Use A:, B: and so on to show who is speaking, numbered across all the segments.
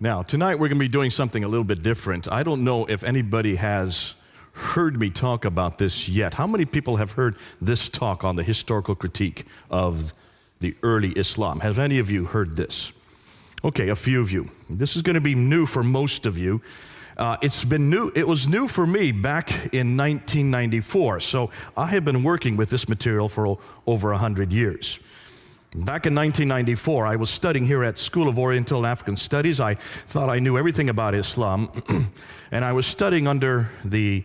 A: Now, tonight we're going to be doing something a little bit different. I don't know if anybody has heard me talk about this yet. How many people have heard this talk on the historical critique of the early Islam? Have any of you heard this? Okay, a few of you. This is going to be new for most of you. It was new for me back in 1994, so I have been working with this material for over 100 years. Back in 1994, I was studying here at School of Oriental and African Studies. I thought I knew everything about Islam, and I was studying under the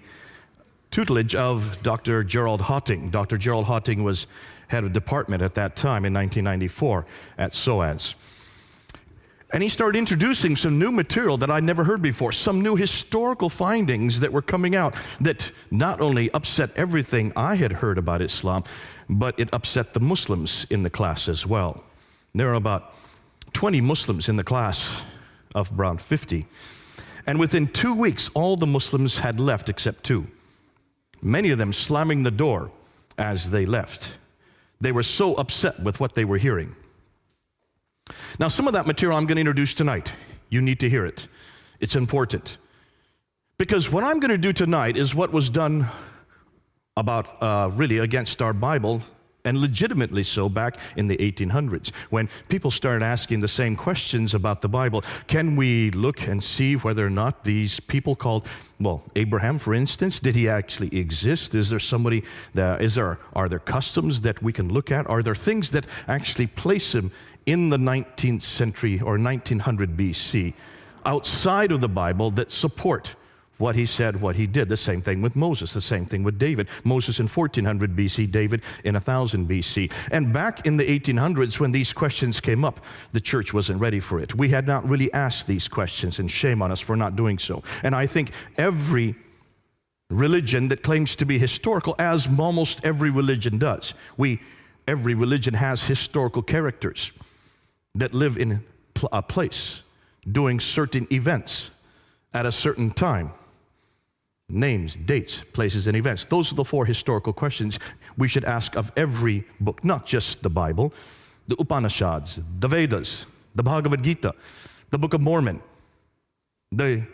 A: tutelage of Dr. Gerald Hotting. Dr. Gerald Hotting was head of department at that time in 1994 at SOAS. And he started introducing some new material that I'd never heard before, some new historical findings that were coming out that not only upset everything I had heard about Islam, but it upset the Muslims in the class as well. There are about 20 Muslims in the class of around 50. And within 2 weeks, all the Muslims had left except two. Many of them slamming the door as they left. They were so upset with what they were hearing. Now, some of that material I'm going to introduce tonight. You need to hear it. It's important. Because what I'm going to do tonight is what was done really against our Bible, and legitimately so back in the 1800s, when people started asking the same questions about the Bible. Can we look and see whether or not these people called, Abraham, for instance, did he actually exist? Is there somebody, are there customs that we can look at? Are there things that actually place him in the 19th century or 1900 BC outside of the Bible that support what he said, what he did? The same thing with Moses, the same thing with David. Moses in 1400 BC, David in 1000 BC. And back in the 1800s, when these questions came up, the church wasn't ready for it. We had not really asked these questions, and shame on us for not doing so. And I think every religion that claims to be historical, as almost every religion does, every religion has historical characters that live in a place, doing certain events at a certain time. Names, dates, places, and events. Those are the four historical questions we should ask of every book, not just the Bible, the Upanishads, the Vedas, the Bhagavad Gita, the Book of Mormon, the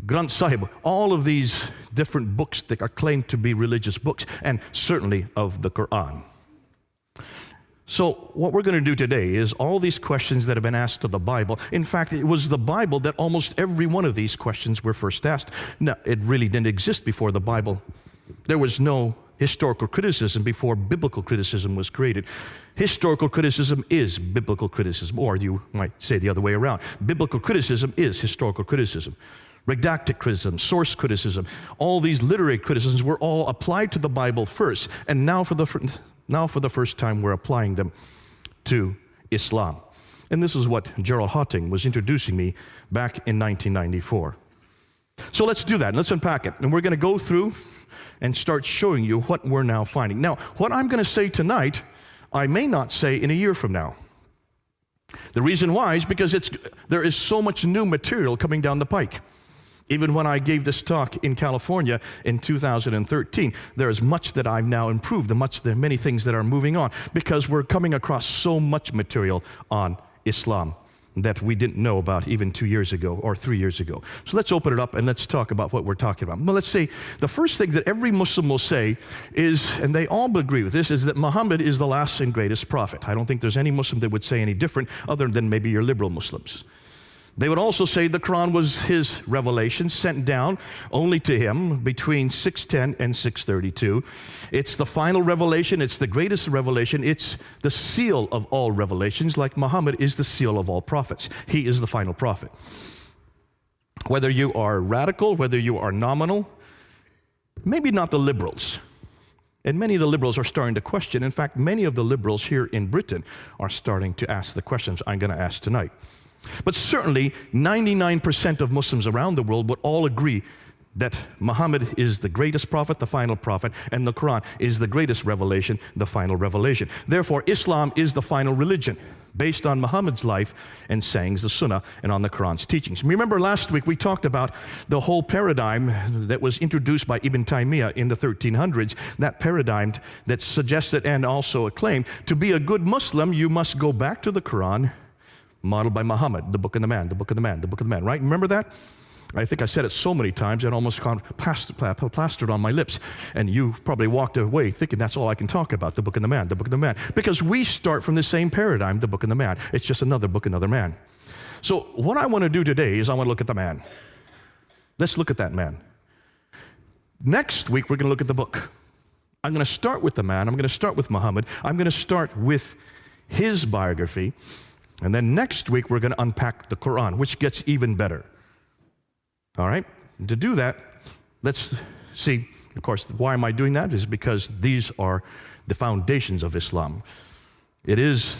A: Granth Sahib, all of these different books that are claimed to be religious books, and certainly of the Quran. So what we're going to do today is all these questions that have been asked of the Bible. In fact, it was the Bible that almost every one of these questions were first asked. Now, it really didn't exist before the Bible. There was no historical criticism before biblical criticism was created. Historical criticism is biblical criticism, or you might say the other way around. Biblical criticism is historical criticism. Redacted criticism, source criticism, all these literary criticisms were all applied to the Bible first, and now for the first time, we're applying them to Islam. And this is what Gerald Hotting was introducing me back in 1994. So let's do that. Let's unpack it. And we're going to go through and start showing you what we're now finding. Now, what I'm going to say tonight, I may not say in a year from now. The reason why is because there is so much new material coming down the pike. Even when I gave this talk in California in 2013, there is much that I've now improved, many things that are moving on, because we're coming across so much material on Islam that we didn't know about even 2 years ago or 3 years ago. So let's open it up and let's talk about what we're talking about. Well, let's say the first thing that every Muslim will say is, and they all agree with this, is that Muhammad is the last and greatest prophet. I don't think there's any Muslim that would say any different other than maybe your liberal Muslims. They would also say the Quran was his revelation sent down only to him between 610 and 632. It's the final revelation. It's the greatest revelation. It's the seal of all revelations, like Muhammad is the seal of all prophets. He is the final prophet. Whether you are radical, whether you are nominal, maybe not the liberals. And many of the liberals are starting to question. In fact, many of the liberals here in Britain are starting to ask the questions I'm going to ask tonight. But certainly, 99% of Muslims around the world would all agree that Muhammad is the greatest prophet, the final prophet, and the Quran is the greatest revelation, the final revelation. Therefore, Islam is the final religion, based on Muhammad's life and sayings, the Sunnah, and on the Quran's teachings. Remember last week we talked about the whole paradigm that was introduced by Ibn Taymiyyah in the 1300s, that paradigm that suggested and also acclaimed to be a good Muslim, you must go back to the Quran, modeled by Muhammad, the book of the man, the book of the man, the book of the man, right? Remember that? I think I said it so many times it almost got plastered on my lips. And you probably walked away thinking that's all I can talk about, the book of the man, the book of the man. Because we start from the same paradigm, the book of the man. It's just another book, another man. So what I want to do today is I want to look at the man. Let's look at that man. Next week, we're going to look at the book. I'm going to start with the man. I'm going to start with Muhammad. I'm going to start with his biography. And then next week, we're going to unpack the Quran, which gets even better. All right? And to do that, let's see, of course, why am I doing that? Is because these are the foundations of Islam. It is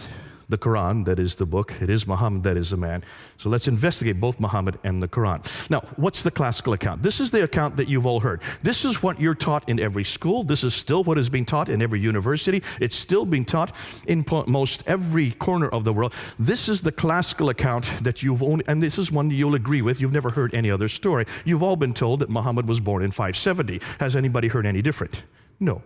A: the Quran that is the book. It is Muhammad that is the man. So let's investigate both Muhammad and the Quran. Now, what's the classical account? This is the account that you've all heard. This is what you're taught in every school. This is still what is being taught in every university. It's still being taught in most every corner of the world. This is the classical account that you've only, and this is one you'll agree with. You've never heard any other story. You've all been told that Muhammad was born in 570. Has anybody heard any different? No.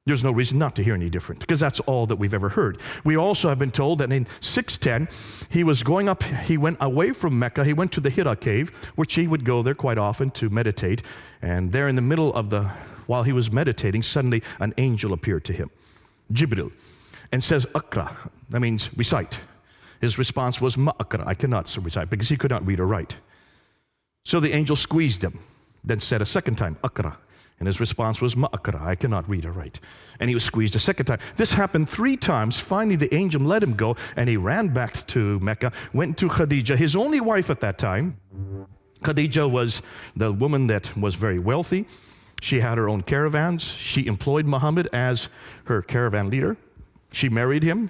A: There's no reason not to hear any different, because that's all that we've ever heard. We also have been told that in 610, he went away from Mecca, he went to the Hira cave, which he would go there quite often to meditate, and there in the middle of while he was meditating, suddenly an angel appeared to him, Jibril, and says, Aqra, that means recite. His response was, Ma Aqra, I cannot recite, because he could not read or write. So the angel squeezed him, then said a second time, Aqra. And his response was, Ma'akara, I cannot read or write. And he was squeezed a second time. This happened 3 times. Finally, the angel let him go, and he ran back to Mecca, went to Khadija, his only wife at that time. Khadija was the woman that was very wealthy. She had her own caravans. She employed Muhammad as her caravan leader. She married him.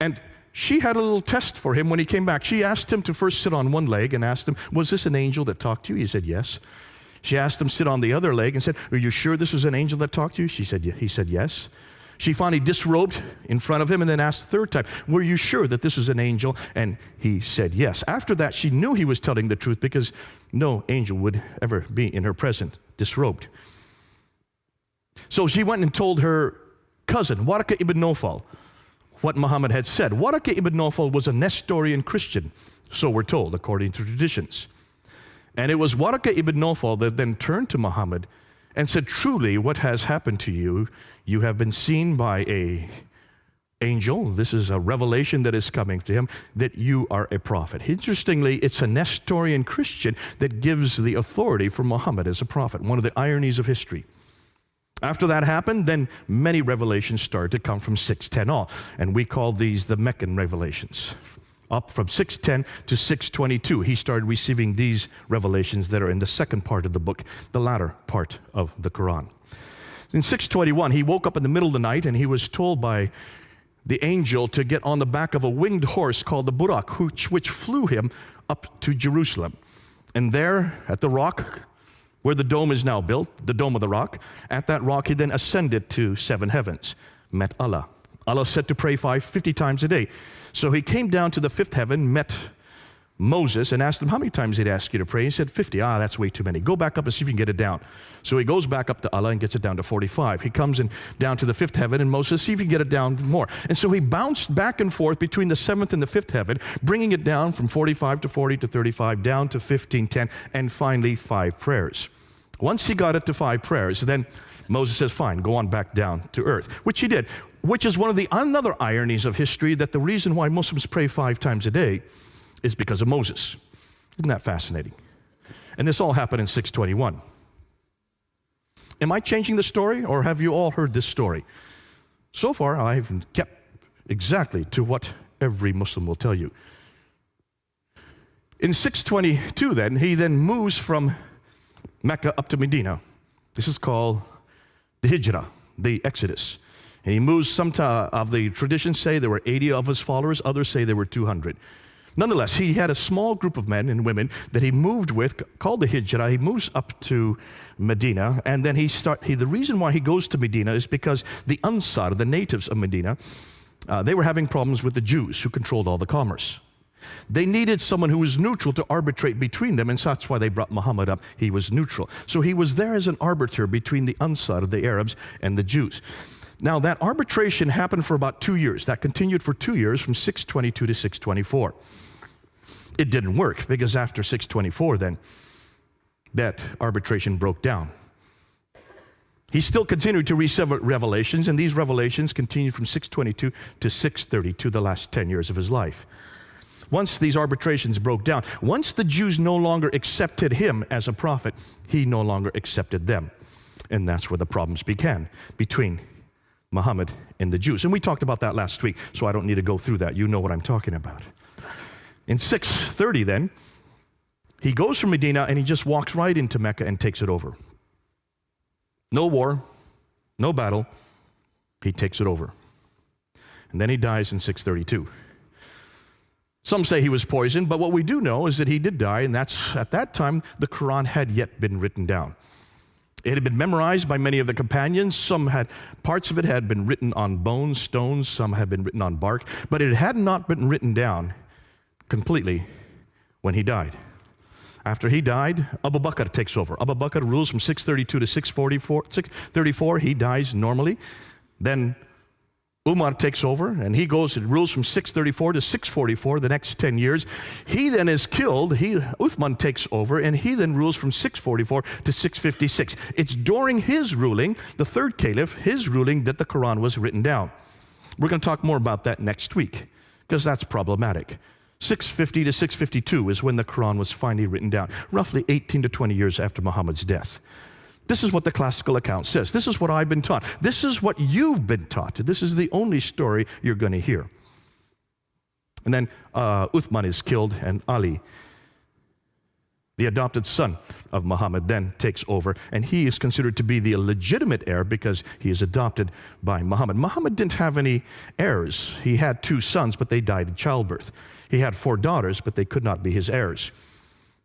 A: And she had a little test for him when he came back. She asked him to first sit on one leg and asked him, was this an angel that talked to you? He said, yes. She asked him to sit on the other leg and said, are you sure this was an angel that talked to you? He said, yes. She finally disrobed in front of him and then asked the third time, were you sure that this was an angel? And he said, yes. After that, she knew he was telling the truth because no angel would ever be in her presence disrobed. So she went and told her cousin, Waraka ibn Nawfal, what Muhammad had said. Waraka ibn Nawfal was a Nestorian Christian, so we're told, according to traditions. And it was Waraka ibn Nawfal that then turned to Muhammad and said, truly, what has happened to you, you have been seen by an angel. This is a revelation that is coming to him, that you are a prophet. Interestingly, it's a Nestorian Christian that gives the authority for Muhammad as a prophet, one of the ironies of history. After that happened, then many revelations started to come from 610 on, and we call these the Meccan revelations. Up from 610 to 622, he started receiving these revelations that are in the second part of the book, the latter part of the Quran. In 621, he woke up in the middle of the night and he was told by the angel to get on the back of a winged horse called the Burak, which flew him up to Jerusalem. And there at the rock, where the dome is now built, the Dome of the Rock, at that rock he then ascended to 7 heavens, met Allah. Allah said to pray 50 times a day. So he came down to the 5th heaven, met Moses, and asked him, how many times did he ask you to pray? He said, 50. That's way too many. Go back up and see if you can get it down. So he goes back up to Allah and gets it down to 45. He comes down to the 5th heaven, and Moses, see if you can get it down more. And so he bounced back and forth between the 7th and the 5th heaven, bringing it down from 45 to 40 to 35, down to 15, 10, and finally 5 prayers. Once he got it to 5 prayers, then Moses says, fine, go on back down to earth, which he did. Which is one of the another ironies of history, that the reason why Muslims pray 5 times a day is because of Moses. Isn't that fascinating? And this all happened in 621. Am I changing the story, or have you all heard this story? So far, I've kept exactly to what every Muslim will tell you. In 622 then, he then moves from Mecca up to Medina. This is called the Hijrah, the Exodus. And he moves, some of the traditions say there were 80 of his followers, others say there were 200. Nonetheless, he had a small group of men and women that he moved with, called the Hijrah. He moves up to Medina, and then the reason why he goes to Medina is because the Ansar, the natives of Medina, they were having problems with the Jews who controlled all the commerce. They needed someone who was neutral to arbitrate between them, and so that's why they brought Muhammad up. He was neutral. So he was there as an arbiter between the Ansar, the Arabs, and the Jews. Now, that arbitration happened for about 2 years. That continued for 2 years, from 622 to 624. It didn't work, because after 624, then, that arbitration broke down. He still continued to receive revelations, and these revelations continued from 622 to 632, the last 10 years of his life. Once these arbitrations broke down, once the Jews no longer accepted him as a prophet, he no longer accepted them. And that's where the problems began between Muhammad and the Jews. And we talked about that last week, so I don't need to go through that. You know what I'm talking about. In 630 then, he goes from Medina and he just walks right into Mecca and takes it over. No war, no battle, he takes it over. And then he dies in 632. Some say he was poisoned, but what we do know is that he did die, and that's, at that time, the Quran had yet been written down. It had been memorized by many of the companions. Parts of it had been written on bones, stones, some had been written on bark, but it had not been written down completely when he died. After he died, Abu Bakr takes over. Abu Bakr rules from 632 to 634. He dies normally. Then Umar takes over, and he goes and rules from 634 to 644, the next 10 years. He then is killed. Uthman takes over, and he then rules from 644 to 656. It's during his ruling, the third caliph, his ruling, that the Quran was written down. We're going to talk more about that next week, because that's problematic. 650 to 652 is when the Quran was finally written down, roughly 18 to 20 years after Muhammad's death. This is what the classical account says. This is what I've been taught. This is what you've been taught. This is the only story you're going to hear. And then Uthman is killed, and Ali, the adopted son of Muhammad, then takes over, and he is considered to be the legitimate heir because he is adopted by Muhammad. Muhammad didn't have any heirs. He had 2 sons, but they died in childbirth. He had 4 daughters, but they could not be his heirs.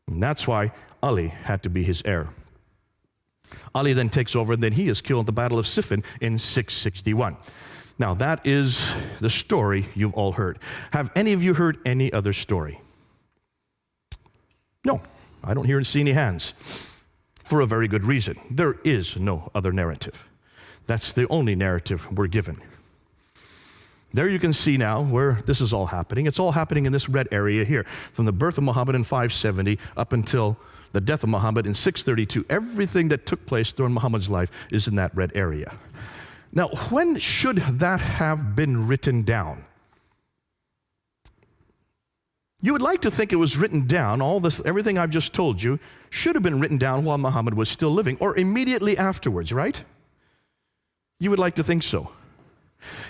A: And that's why Ali had to be his heir. Ali then takes over, and then he is killed at the Battle of Siffin in 661. Now, that is the story you've all heard. Have any of you heard any other story? No, I don't hear and see any hands. For a very good reason. There is no other narrative. That's the only narrative we're given. There you can see now where this is all happening. It's all happening in this red area here, from the birth of Muhammad in 570 up until the death of Muhammad in 632. Everything that took place during Muhammad's life is in that red area. Now, when should that have been written down? You would like to think it was written down, everything I've just told you, should have been written down while Muhammad was still living, or immediately afterwards, right? You would like to think so.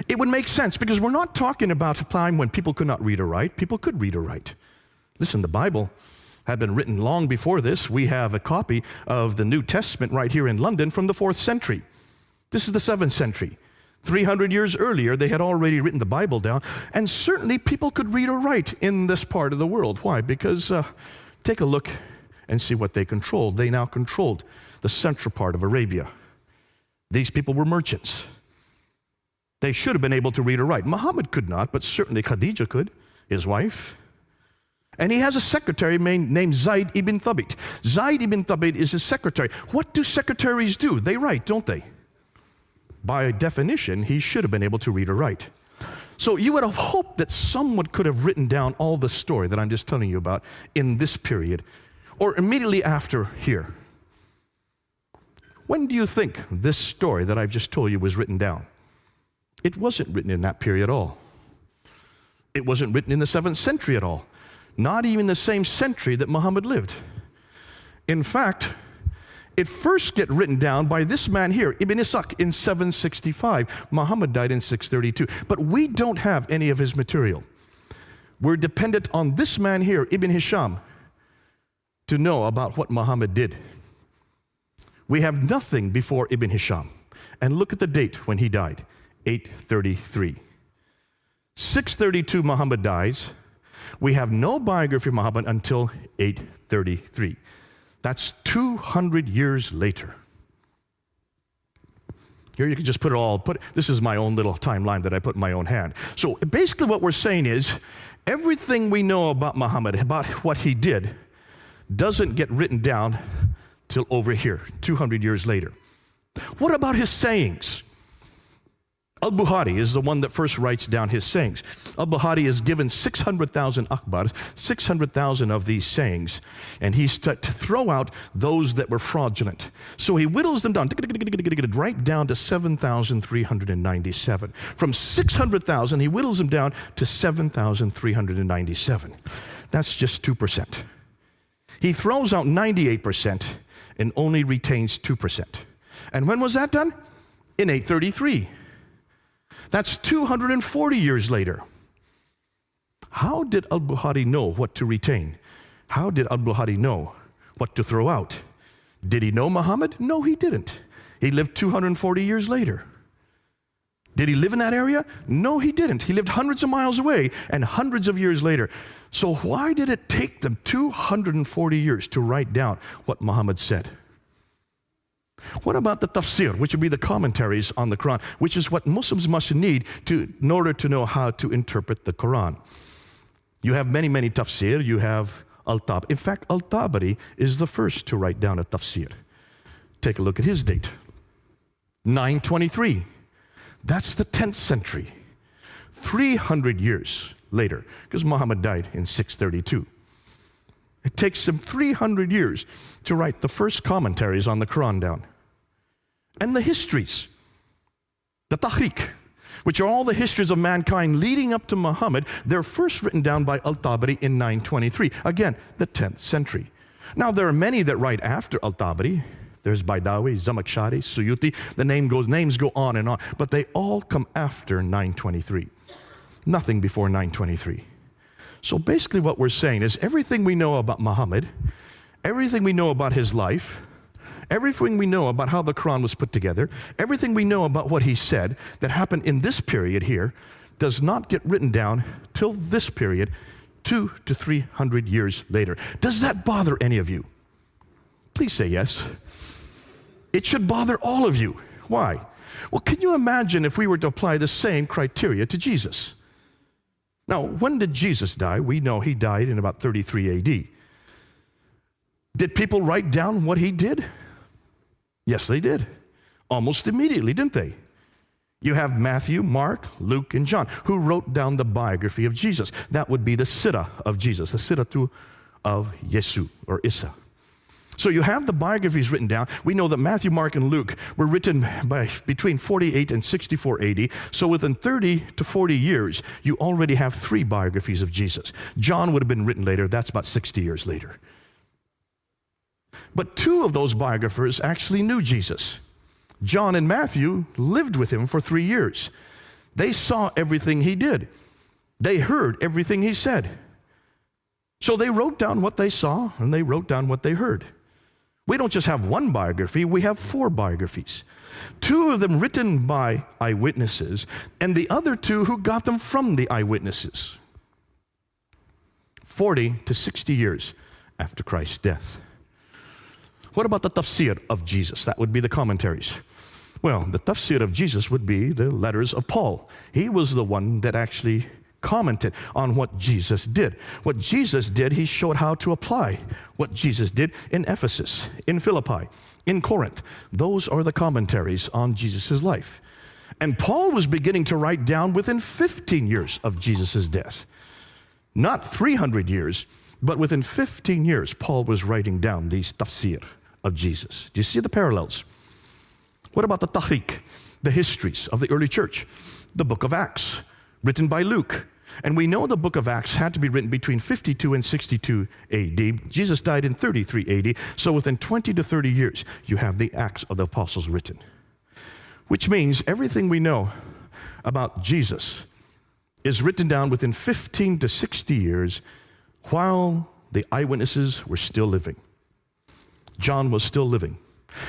A: It would make sense, because we're not talking about a time when people could not read or write. People could read or write. Listen, the Bible had been written long before this. We have a copy of the New Testament right here in London from the 4th century. This is the 7th century. 300 years earlier, they had already written the Bible down, and certainly people could read or write in this part of the world. Why? Because take a look and see what they controlled. They now controlled the central part of Arabia. These people were merchants. They should have been able to read or write. Muhammad could not, but certainly Khadijah could, his wife. And he has a secretary named Zayd ibn Thabit. Zayd ibn Thabit is his secretary. What do secretaries do? They write, don't they? By definition, he should have been able to read or write. So you would have hoped that someone could have written down all the story that I'm just telling you about in this period, or immediately after here. When do you think this story that I've just told you was written down? It wasn't written in that period at all. It wasn't written in the 7th century at all. Not even the same century that Muhammad lived. In fact, it first gets written down by this man here, Ibn Ishaq, in 765. Muhammad died in 632. But we don't have any of his material. We're dependent on this man here, Ibn Hisham, to know about what Muhammad did. We have nothing before Ibn Hisham. And look at the date when he died, 833. 632, Muhammad dies. We have no biography of Muhammad until 833. That's 200 years later. Here you can just this is my own little timeline that I put in my own hand. So basically what we're saying is, everything we know about Muhammad, about what he did, doesn't get written down till over here, 200 years later. What about his sayings? Al-Bukhari is the one that first writes down his sayings. Al-Bukhari is given 600,000 akhbars, 600,000 of these sayings, and he's to throw out those that were fraudulent. So he whittles them down, right down to 7,397. From 600,000, he whittles them down to 7,397. That's just 2%. He throws out 98% and only retains 2%. And when was that done? In 833. That's 240 years later. How did Al-Bukhari know what to retain? How did Al-Bukhari know what to throw out? Did he know Muhammad? No, he didn't. He lived 240 years later. Did he live in that area? No, he didn't. He lived hundreds of miles away and hundreds of years later. So why did it take them 240 years to write down what Muhammad said? What about the tafsir, which would be the commentaries on the Quran, which is what Muslims must need in order to know how to interpret the Quran? You have many, many tafsir. You have Al-Tabari. In fact, Al-Tabari is the first to write down a tafsir. Take a look at his date. 923. That's the 10th century. 300 years later, because Muhammad died in 632. It takes him 300 years to write the first commentaries on the Quran down. And the histories, the Tahriq, which are all the histories of mankind leading up to Muhammad, they're first written down by Al-Tabari in 923. Again, the 10th century. Now, there are many that write after Al-Tabari. There's Baidawi, Zamakhshari, Suyuti. The names go on and on, but they all come after 923. Nothing before 923. So basically what we're saying is everything we know about Muhammad, everything we know about his life, everything we know about how the Quran was put together, everything we know about what he said that happened in this period here does not get written down till this period, 200 to 300 years later. Does that bother any of you? Please say yes. It should bother all of you. Why? Well, can you imagine if we were to apply the same criteria to Jesus? Now, when did Jesus die? We know he died in about 33 AD. Did people write down what he did? Yes, they did. Almost immediately, didn't they? You have Matthew, Mark, Luke, and John, who wrote down the biography of Jesus. That would be the Sirah of Jesus, the Siratu of Yesu, or Isa. So you have the biographies written down. We know that Matthew, Mark, and Luke were written by between 48 and 64 AD. So within 30 to 40 years, you already have 3 biographies of Jesus. John would have been written later. That's about 60 years later. But 2 of those biographers actually knew Jesus. John and Matthew lived with him for 3 years. They saw everything he did. They heard everything he said. So they wrote down what they saw, and they wrote down what they heard. We don't just have 1 biography, we have 4 biographies. 2 of them written by eyewitnesses, and the other 2 who got them from the eyewitnesses. 40 to 60 years after Christ's death. What about the tafsir of Jesus? That would be the commentaries. Well, the tafsir of Jesus would be the letters of Paul. He was the one that actually commented on what Jesus did. What Jesus did, he showed how to apply what Jesus did in Ephesus, in Philippi, in Corinth. Those are the commentaries on Jesus' life. And Paul was beginning to write down within 15 years of Jesus' death. Not 300 years, but within 15 years, Paul was writing down these tafsir of Jesus. Do you see the parallels? What about the tahriq, the histories of the early church? The book of Acts, written by Luke. And we know the book of Acts had to be written between 52 and 62 AD. Jesus died in 33 AD. So within 20 to 30 years, you have the Acts of the Apostles written. Which means everything we know about Jesus is written down within 15 to 60 years while the eyewitnesses were still living. John was still living.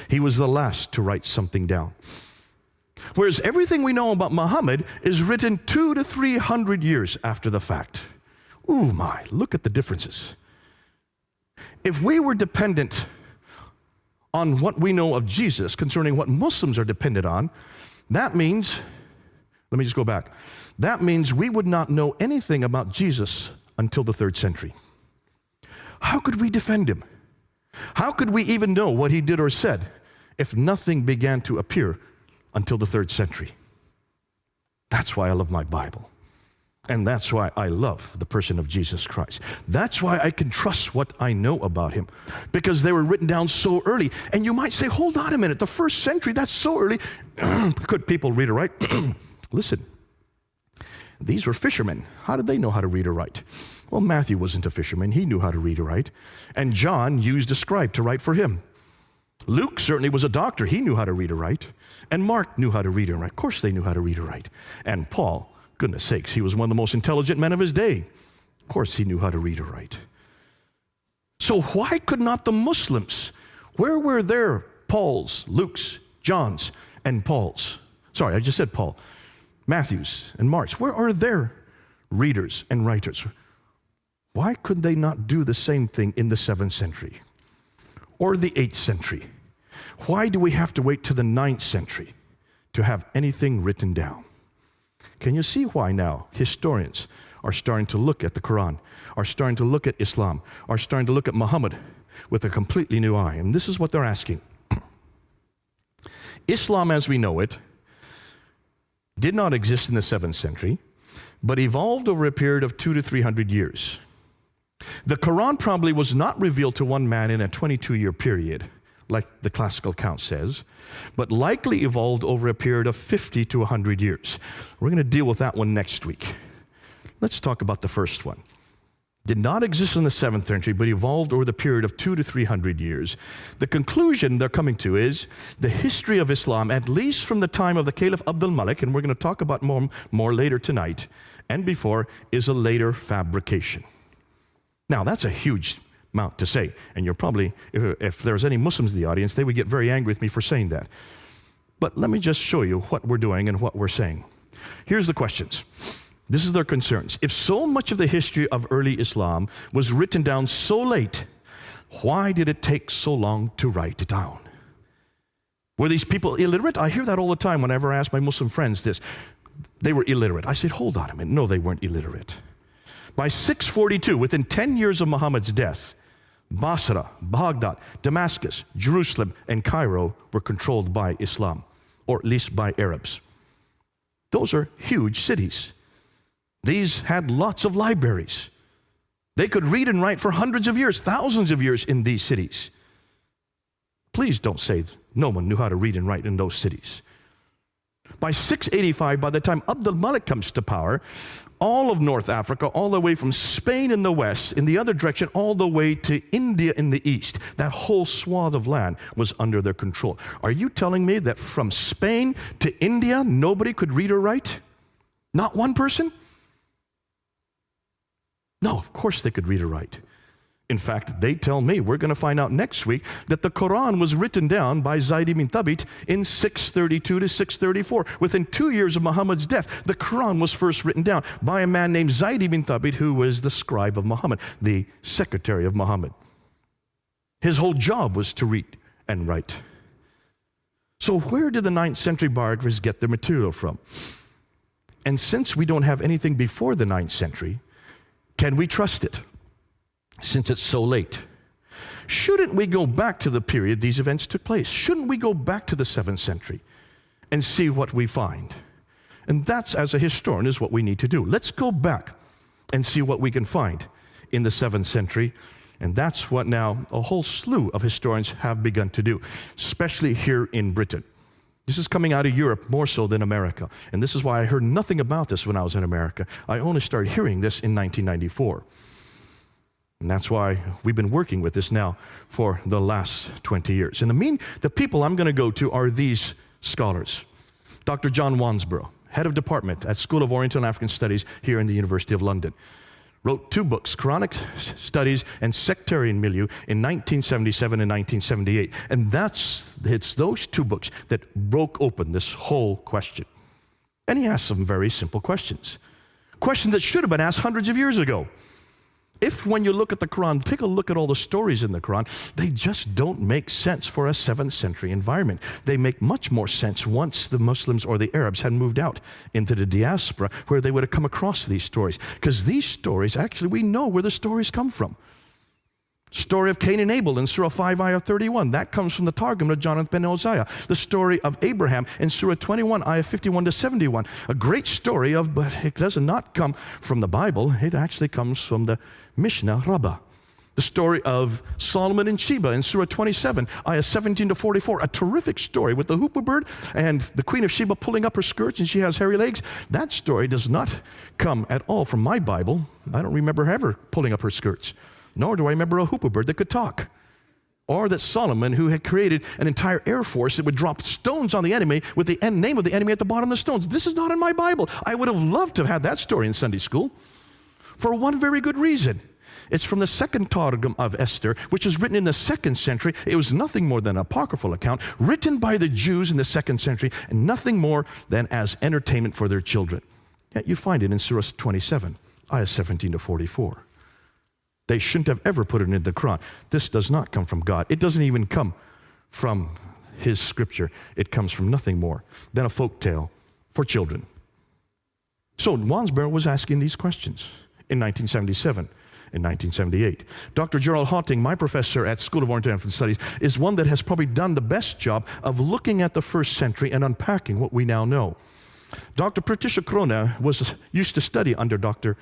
A: He was the last to write something down. Whereas everything we know about Muhammad is written 200 to 300 years after the fact. Ooh my, look at the differences. If we were dependent on what we know of Jesus concerning what Muslims are dependent on, that means, let me just go back. That means we would not know anything about Jesus until the 3rd century. How could we defend him? How could we even know what he did or said if nothing began to appear until the 3rd century? That's why I love my Bible. And that's why I love the person of Jesus Christ. That's why I can trust what I know about him, because they were written down so early. And you might say, hold on a minute, the first century, that's so early. Could people read or write? Listen, these were fishermen. How did they know how to read or write? Well, Matthew wasn't a fisherman. He knew how to read or write. And John used a scribe to write for him. Luke certainly was a doctor. He knew how to read or write. And Mark knew how to read and write. Of course they knew how to read or write. And Paul, goodness sakes, he was one of the most intelligent men of his day. Of course he knew how to read or write. So why could not the Muslims, where were their Pauls, Luke's, John's, and Paul's? Sorry, I just said Paul. Matthew's and Mark's. Where are their readers and writers? Why could they not do the same thing in the 7th century or the 8th century? Why do we have to wait to the 9th century to have anything written down? Can you see why now historians are starting to look at the Quran, are starting to look at Islam, are starting to look at Muhammad with a completely new eye? And this is what they're asking. Islam as we know it did not exist in the 7th century, but evolved over a period of 200 to 300 years. The Quran probably was not revealed to one man in a 22-year period, like the classical account says, but likely evolved over a period of 50 to 100 years. We're going to deal with that one next week. Let's talk about the first one. Did not exist in the 7th century, but evolved over the period of 200 to 300 years. The conclusion they're coming to is the history of Islam, at least from the time of the Caliph Abdul Malik, and we're going to talk about more later tonight, and before, is a later fabrication. Now, that's a huge amount to say, and you're probably, if there's any Muslims in the audience, they would get very angry with me for saying that. But let me just show you what we're doing and what we're saying. Here's the questions. This is their concerns. If so much of the history of early Islam was written down so late, why did it take so long to write it down? Were these people illiterate? I hear that all the time whenever I ask my Muslim friends this. They were illiterate. I said, hold on a minute. No, they weren't illiterate. By 642, within 10 years of Muhammad's death, Basra, Baghdad, Damascus, Jerusalem, and Cairo were controlled by Islam, or at least by Arabs. Those are huge cities. These had lots of libraries. They could read and write for hundreds of years, thousands of years in these cities. Please don't say no one knew how to read and write in those cities. By 685, by the time Abdul Malik comes to power, all of North Africa, all the way from Spain in the west, in the other direction, all the way to India in the east, that whole swath of land was under their control. Are you telling me that from Spain to India, nobody could read or write? Not one person? No, of course they could read or write. In fact, they tell me, we're going to find out next week, that the Quran was written down by Zayd ibn Thabit in 632 to 634. Within 2 years of Muhammad's death, the Quran was first written down by a man named Zayd ibn Thabit, who was the scribe of Muhammad, the secretary of Muhammad. His whole job was to read and write. So where did the 9th century biographers get their material from? And since we don't have anything before the 9th century, can we trust it? Since it's so late, shouldn't we go back to the period these events took place? Shouldn't we go back to the 7th century and see what we find? And that's, as a historian, is what we need to do. Let's go back and see what we can find in the 7th century. And that's what now a whole slew of historians have begun to do, especially here in Britain. This is coming out of Europe more so than America. And this is why I heard nothing about this when I was in America. I only started hearing this in 1994. And that's why we've been working with this now for the last 20 years. And the people I'm going to go to are these scholars. Dr. John Wansborough, head of department at School of Oriental and African Studies here in the University of London. Wrote 2 books, Quranic Studies and Sectarian Milieu, in 1977 and 1978. And it's those 2 books that broke open this whole question. And he asked some very simple questions. Questions that should have been asked hundreds of years ago. If, when you look at the Quran, take a look at all the stories in the Quran, they just don't make sense for a 7th century environment. They make much more sense once the Muslims or the Arabs had moved out into the diaspora, where they would have come across these stories. Because these stories, actually, we know where the stories come from. Story of Cain and Abel in Surah 5, ayah 31. That comes from the Targum of Jonathan ben Uzziah. The story of Abraham in Surah 21, ayah 51 to 71. A great story but it does not come from the Bible. It actually comes from the Mishnah Rabbah. The story of Solomon and Sheba in Surah 27, ayah 17 to 44. A terrific story with the hoopoe bird and the Queen of Sheba pulling up her skirts and she has hairy legs. That story does not come at all from my Bible. I don't remember her ever pulling up her skirts. Nor do I remember a hoopoe bird that could talk. Or that Solomon, who had created an entire air force that would drop stones on the enemy with the name of the enemy at the bottom of the stones. This is not in my Bible. I would have loved to have had that story in Sunday school for one very good reason. It's from the second Targum of Esther, which was written in the 2nd century. It was nothing more than an apocryphal account written by the Jews in the 2nd century and nothing more than as entertainment for their children. Yet you find it in Surah 27, ayah 17 to 44. They shouldn't have ever put it in the Quran. This does not come from God. It doesn't even come from His scripture. It comes from nothing more than a folk tale for children. So Wansborough was asking these questions in 1977, in 1978. Dr. Gerald Hotting, my professor at School of Oriental African Studies, is one that has probably done the best job of looking at the 1st century and unpacking what we now know. Dr. Patricia Krona used to study under Dr.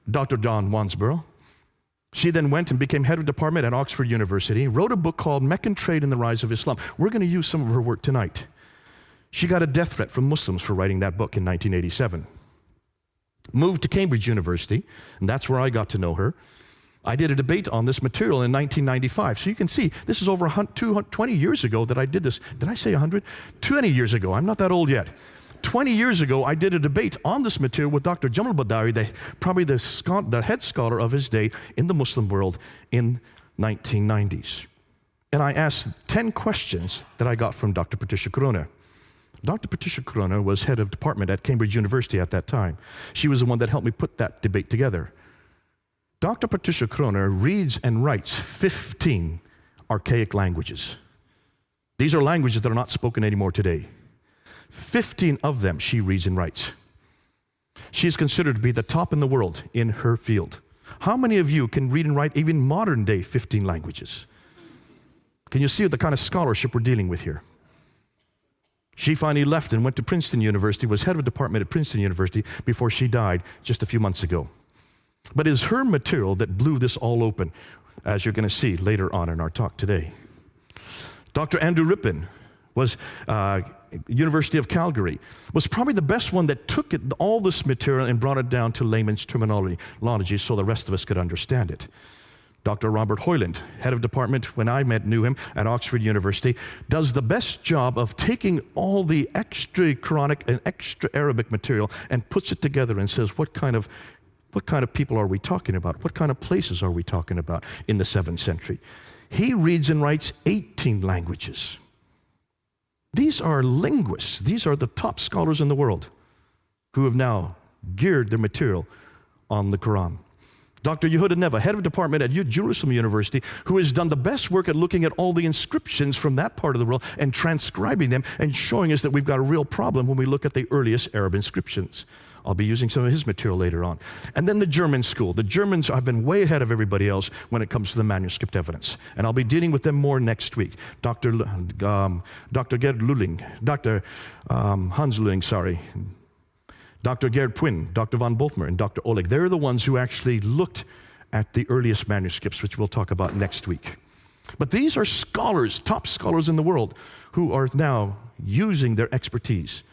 A: John Wansborough. She then went and became head of department at Oxford University, wrote a book called Meccan Trade and the Rise of Islam. We're going to use some of her work tonight. She got a death threat from Muslims for writing that book in 1987. Moved to Cambridge University, and that's where I got to know her. I did a debate on this material in 1995. So you can see, this is over 20 years ago that I did this. Did I say 100? 20 years ago. I'm not that old yet. 20 years ago, I did a debate on this material with Dr. Jamal Badawi, probably the head scholar of his day in the Muslim world in 1990s. And I asked 10 questions that I got from Dr. Patricia Krona. Dr. Patricia Krona was head of department at Cambridge University at that time. She was the one that helped me put that debate together. Dr. Patricia Krona reads and writes 15 archaic languages. These are languages that are not spoken anymore today. 15 of them she reads and writes. She is considered to be the top in the world in her field. How many of you can read and write even modern day 15 languages? Can you see the kind of scholarship we're dealing with here? She finally left and went to Princeton University, was head of a department at Princeton University before she died just a few months ago. But it is her material that blew this all open, as you're going to see later on in our talk today. Dr. Andrew Rippin was University of Calgary, was probably the best one that took all this material and brought it down to layman's terminology so the rest of us could understand it. Dr. Robert Hoyland, head of department when I knew him at Oxford University, does the best job of taking all the extra Quranic and extra Arabic material and puts it together and says, what kind of people are we talking about? What kind of places are we talking about in the 7th century? He reads and writes 18 languages. These are linguists. These are the top scholars in the world who have now geared their material on the Quran. Dr. Yehuda Neva, head of department at Jerusalem University, who has done the best work at looking at all the inscriptions from that part of the world and transcribing them and showing us that we've got a real problem when we look at the earliest Arab inscriptions. I'll be using some of his material later on. And then the German school. The Germans have been way ahead of everybody else when it comes to the manuscript evidence. And I'll be dealing with them more next week. Dr. Gerd Lulling, Dr. Hans Lulling, sorry. Dr. Gerd Pwin, Dr. von Bothmer, and Dr. Oleg. They're the ones who actually looked at the earliest manuscripts, which we'll talk about next week. But these are scholars, top scholars in the world, who are now using their expertise,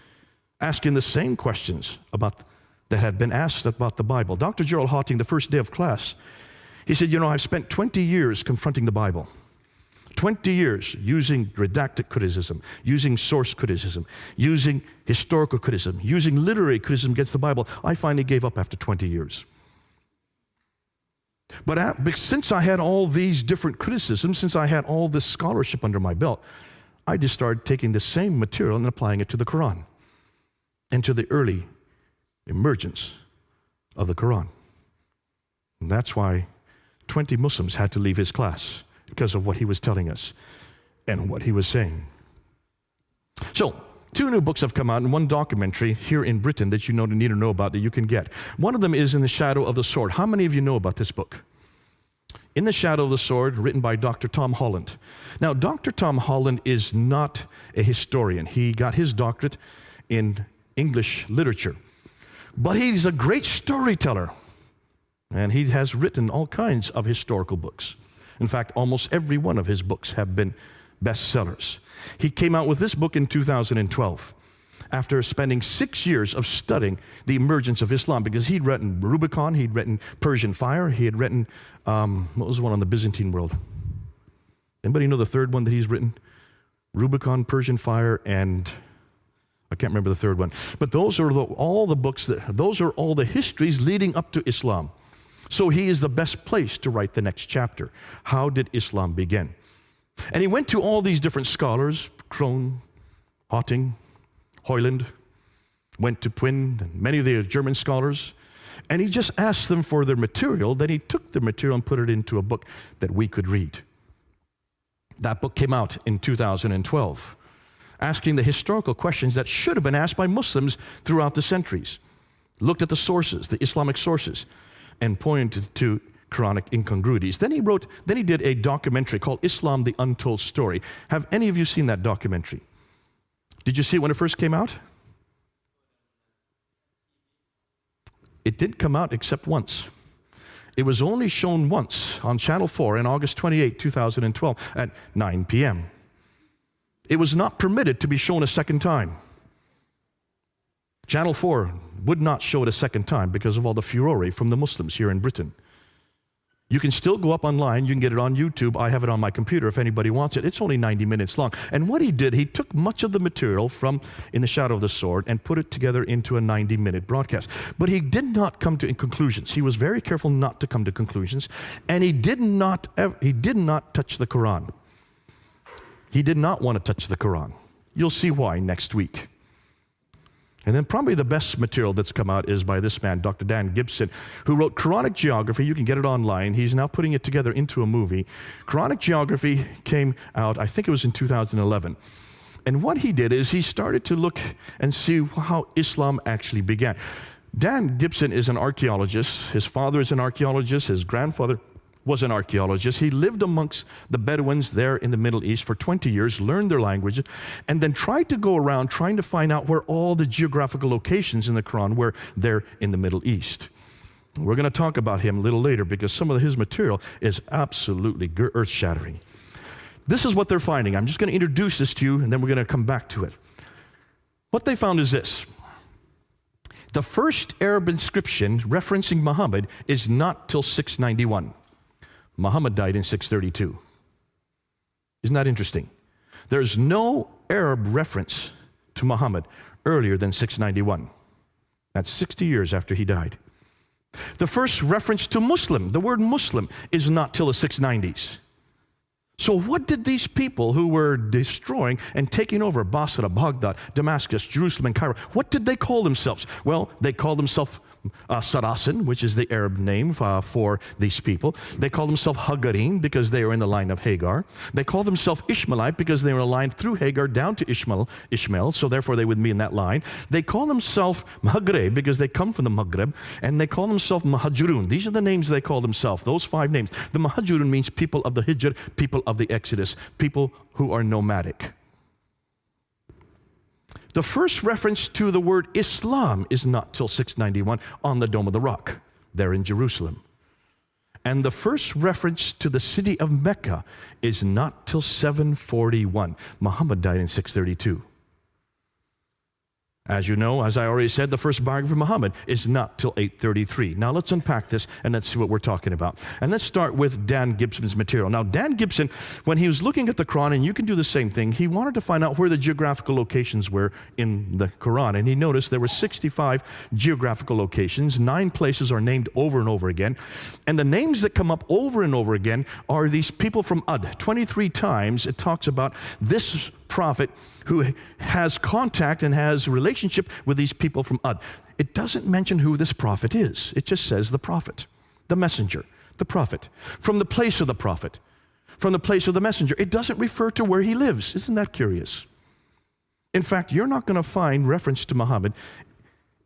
A: asking the same questions that had been asked about the Bible. Dr. Gerald Hotting, the first day of class, he said, I've spent 20 years confronting the Bible. 20 years using redacted criticism, using source criticism, using historical criticism, using literary criticism against the Bible. I finally gave up after 20 years. But since I had all these different criticisms, since I had all this scholarship under my belt, I just started taking the same material and applying it to the Quran and to the early emergence of the Quran. And that's why 20 Muslims had to leave his class, because of what he was telling us and what he was saying. So, 2 new books have come out and 1 documentary here in Britain that you need to know about that you can get. One of them is In the Shadow of the Sword. How many of you know about this book? In the Shadow of the Sword, written by Dr. Tom Holland. Now, Dr. Tom Holland is not a historian. He got his doctorate in English literature. But he's a great storyteller. And he has written all kinds of historical books. In fact, almost every one of his books have been bestsellers. He came out with this book in 2012 after spending 6 years of studying the emergence of Islam, because he'd written Rubicon, he'd written Persian Fire, he had written, what was the one on the Byzantine world? Anybody know the third one that he's written? Rubicon, Persian Fire, and I can't remember the third one. But those are all the books, those are all the histories leading up to Islam. So he is the best place to write the next chapter. How did Islam begin? And he went to all these different scholars, Krohn, Hotting, Hoyland, went to Pwin, and many of the German scholars, and he just asked them for their material. Then he took the material and put it into a book that we could read. That book came out in 2012, asking the historical questions that should have been asked by Muslims throughout the centuries. Looked at the sources, the Islamic sources, and pointed to Quranic incongruities. Then he did a documentary called Islam, the Untold Story. Have any of you seen that documentary? Did you see it when it first came out? It didn't come out except once. It was only shown once on Channel 4 on August 28, 2012 at 9 p.m. It was not permitted to be shown a second time. Channel 4 would not show it a second time because of all the furore from the Muslims here in Britain. You can still go up online. You can get it on YouTube. I have it on my computer if anybody wants it. It's only 90 minutes long. And what he did, he took much of the material from In the Shadow of the Sword and put it together into a 90-minute broadcast. But he did not come to conclusions. He was very careful not to come to conclusions. And he did not touch the Quran. He did not want to touch the Quran. You'll see why next week. And then probably the best material that's come out is by this man, Dr. Dan Gibson, who wrote Quranic Geography. You can get it online. He's now putting it together into a movie. Quranic Geography came out, I think it was in 2011. And what he did is he started to look and see how Islam actually began. Dan Gibson is an archaeologist. His father is an archaeologist. His grandfather was an archaeologist. He lived amongst the Bedouins there in the Middle East for 20 years, learned their language, and then tried to go around trying to find out where all the geographical locations in the Quran were there in the Middle East. We're going to talk about him a little later because some of his material is absolutely earth-shattering. This is what they're finding. I'm just going to introduce this to you, and then we're going to come back to it. What they found is this. The first Arab inscription referencing Muhammad is not till 691. Muhammad died in 632. Isn't that interesting? There's no Arab reference to Muhammad earlier than 691. That's 60 years after he died. The first reference to Muslim, the word Muslim, is not till the 690s. So what did these people who were destroying and taking over Basra, Baghdad, Damascus, Jerusalem, and Cairo, what did they call themselves? Well, they called themselves Saracen, which is the Arab name for these people. They call themselves Hagarin because they are in the line of Hagar. They call themselves Ishmaelite because they were aligned through Hagar down to Ishmael, so therefore they would be in that line. They call themselves Maghreb because they come from the Maghreb, and they call themselves Muhajirun. These are the names they call themselves, those 5 names. The Muhajirun means people of the Hijr, people of the Exodus, people who are nomadic. The first reference to the word Islam is not till 691 on the Dome of the Rock, there in Jerusalem. And the first reference to the city of Mecca is not till 741. Muhammad died in 632. As you know, as I already said, the first biography of Muhammad is not till 833. Now let's unpack this and let's see what we're talking about. And let's start with Dan Gibson's material. Now Dan Gibson, when he was looking at the Quran, and you can do the same thing, he wanted to find out where the geographical locations were in the Quran. And he noticed there were 65 geographical locations. 9 places are named over and over again. And the names that come up over and over again are these people from Ad. 23 times it talks about this prophet who has contact and has relationship with these people from Ad. It doesn't mention who this prophet is. It just says the prophet, the messenger, the prophet, from the place of the prophet, from the place of the messenger. It doesn't refer to where he lives. Isn't that curious? In fact, you're not going to find reference to Muhammad.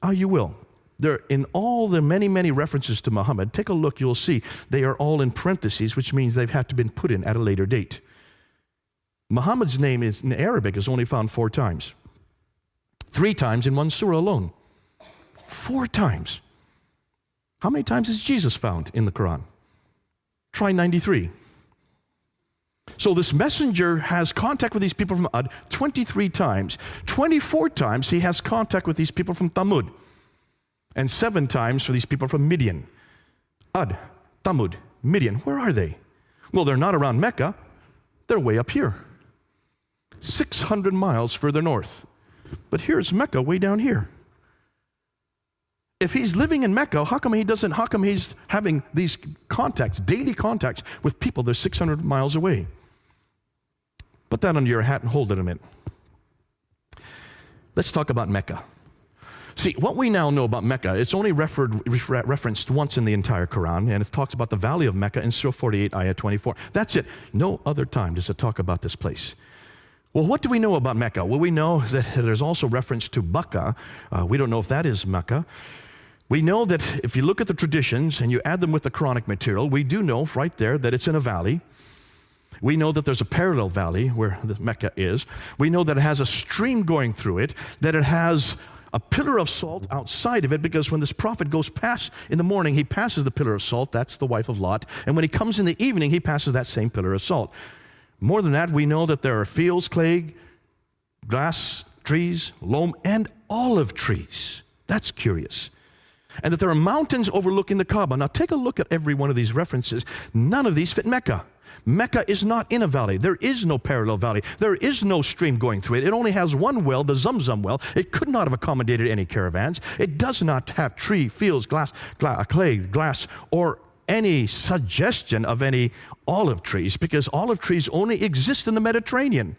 A: Oh, you will. They're in all the many, many references to Muhammad. Take a look, you'll see they are all in parentheses, which means they've had to been put in at a later date. Muhammad's name in Arabic is only found 4 times. 3 times in one surah alone. 4 times. How many times is Jesus found in the Quran? Try 93. So this messenger has contact with these people from Ad 23 times. 24 times he has contact with these people from Thamud. And 7 times for these people from Midian. Ad, Thamud, Midian, where are they? Well, they're not around Mecca. They're way up here. 600 miles further north. But here's Mecca way down here. If he's living in Mecca, how come he's having these contacts, daily contacts with people that are 600 miles away? Put that under your hat and hold it a minute. Let's talk about Mecca. See, what we now know about Mecca, it's only referenced once in the entire Quran, and it talks about the valley of Mecca in Surah 48, Ayah 24. That's it. No other time does it talk about this place. Well, what do we know about Mecca? Well, we know that there's also reference to Bakka. We don't know if that is Mecca. We know that if you look at the traditions and you add them with the Quranic material, we do know right there that it's in a valley. We know that there's a parallel valley where the Mecca is. We know that it has a stream going through it, that it has a pillar of salt outside of it, because when this prophet goes past in the morning, he passes the pillar of salt. That's the wife of Lot. And when he comes in the evening, he passes that same pillar of salt. More than that, we know that there are fields, clay, grass, trees, loam, and olive trees. That's curious. And that there are mountains overlooking the Kaaba. Now take a look at every one of these references. None of these fit Mecca. Mecca is not in a valley. There is no parallel valley. There is no stream going through it. It only has one well, the Zamzam well. It could not have accommodated any caravans. It does not have tree, fields, clay, glass, or any suggestion of any olive trees, because olive trees only exist in the Mediterranean,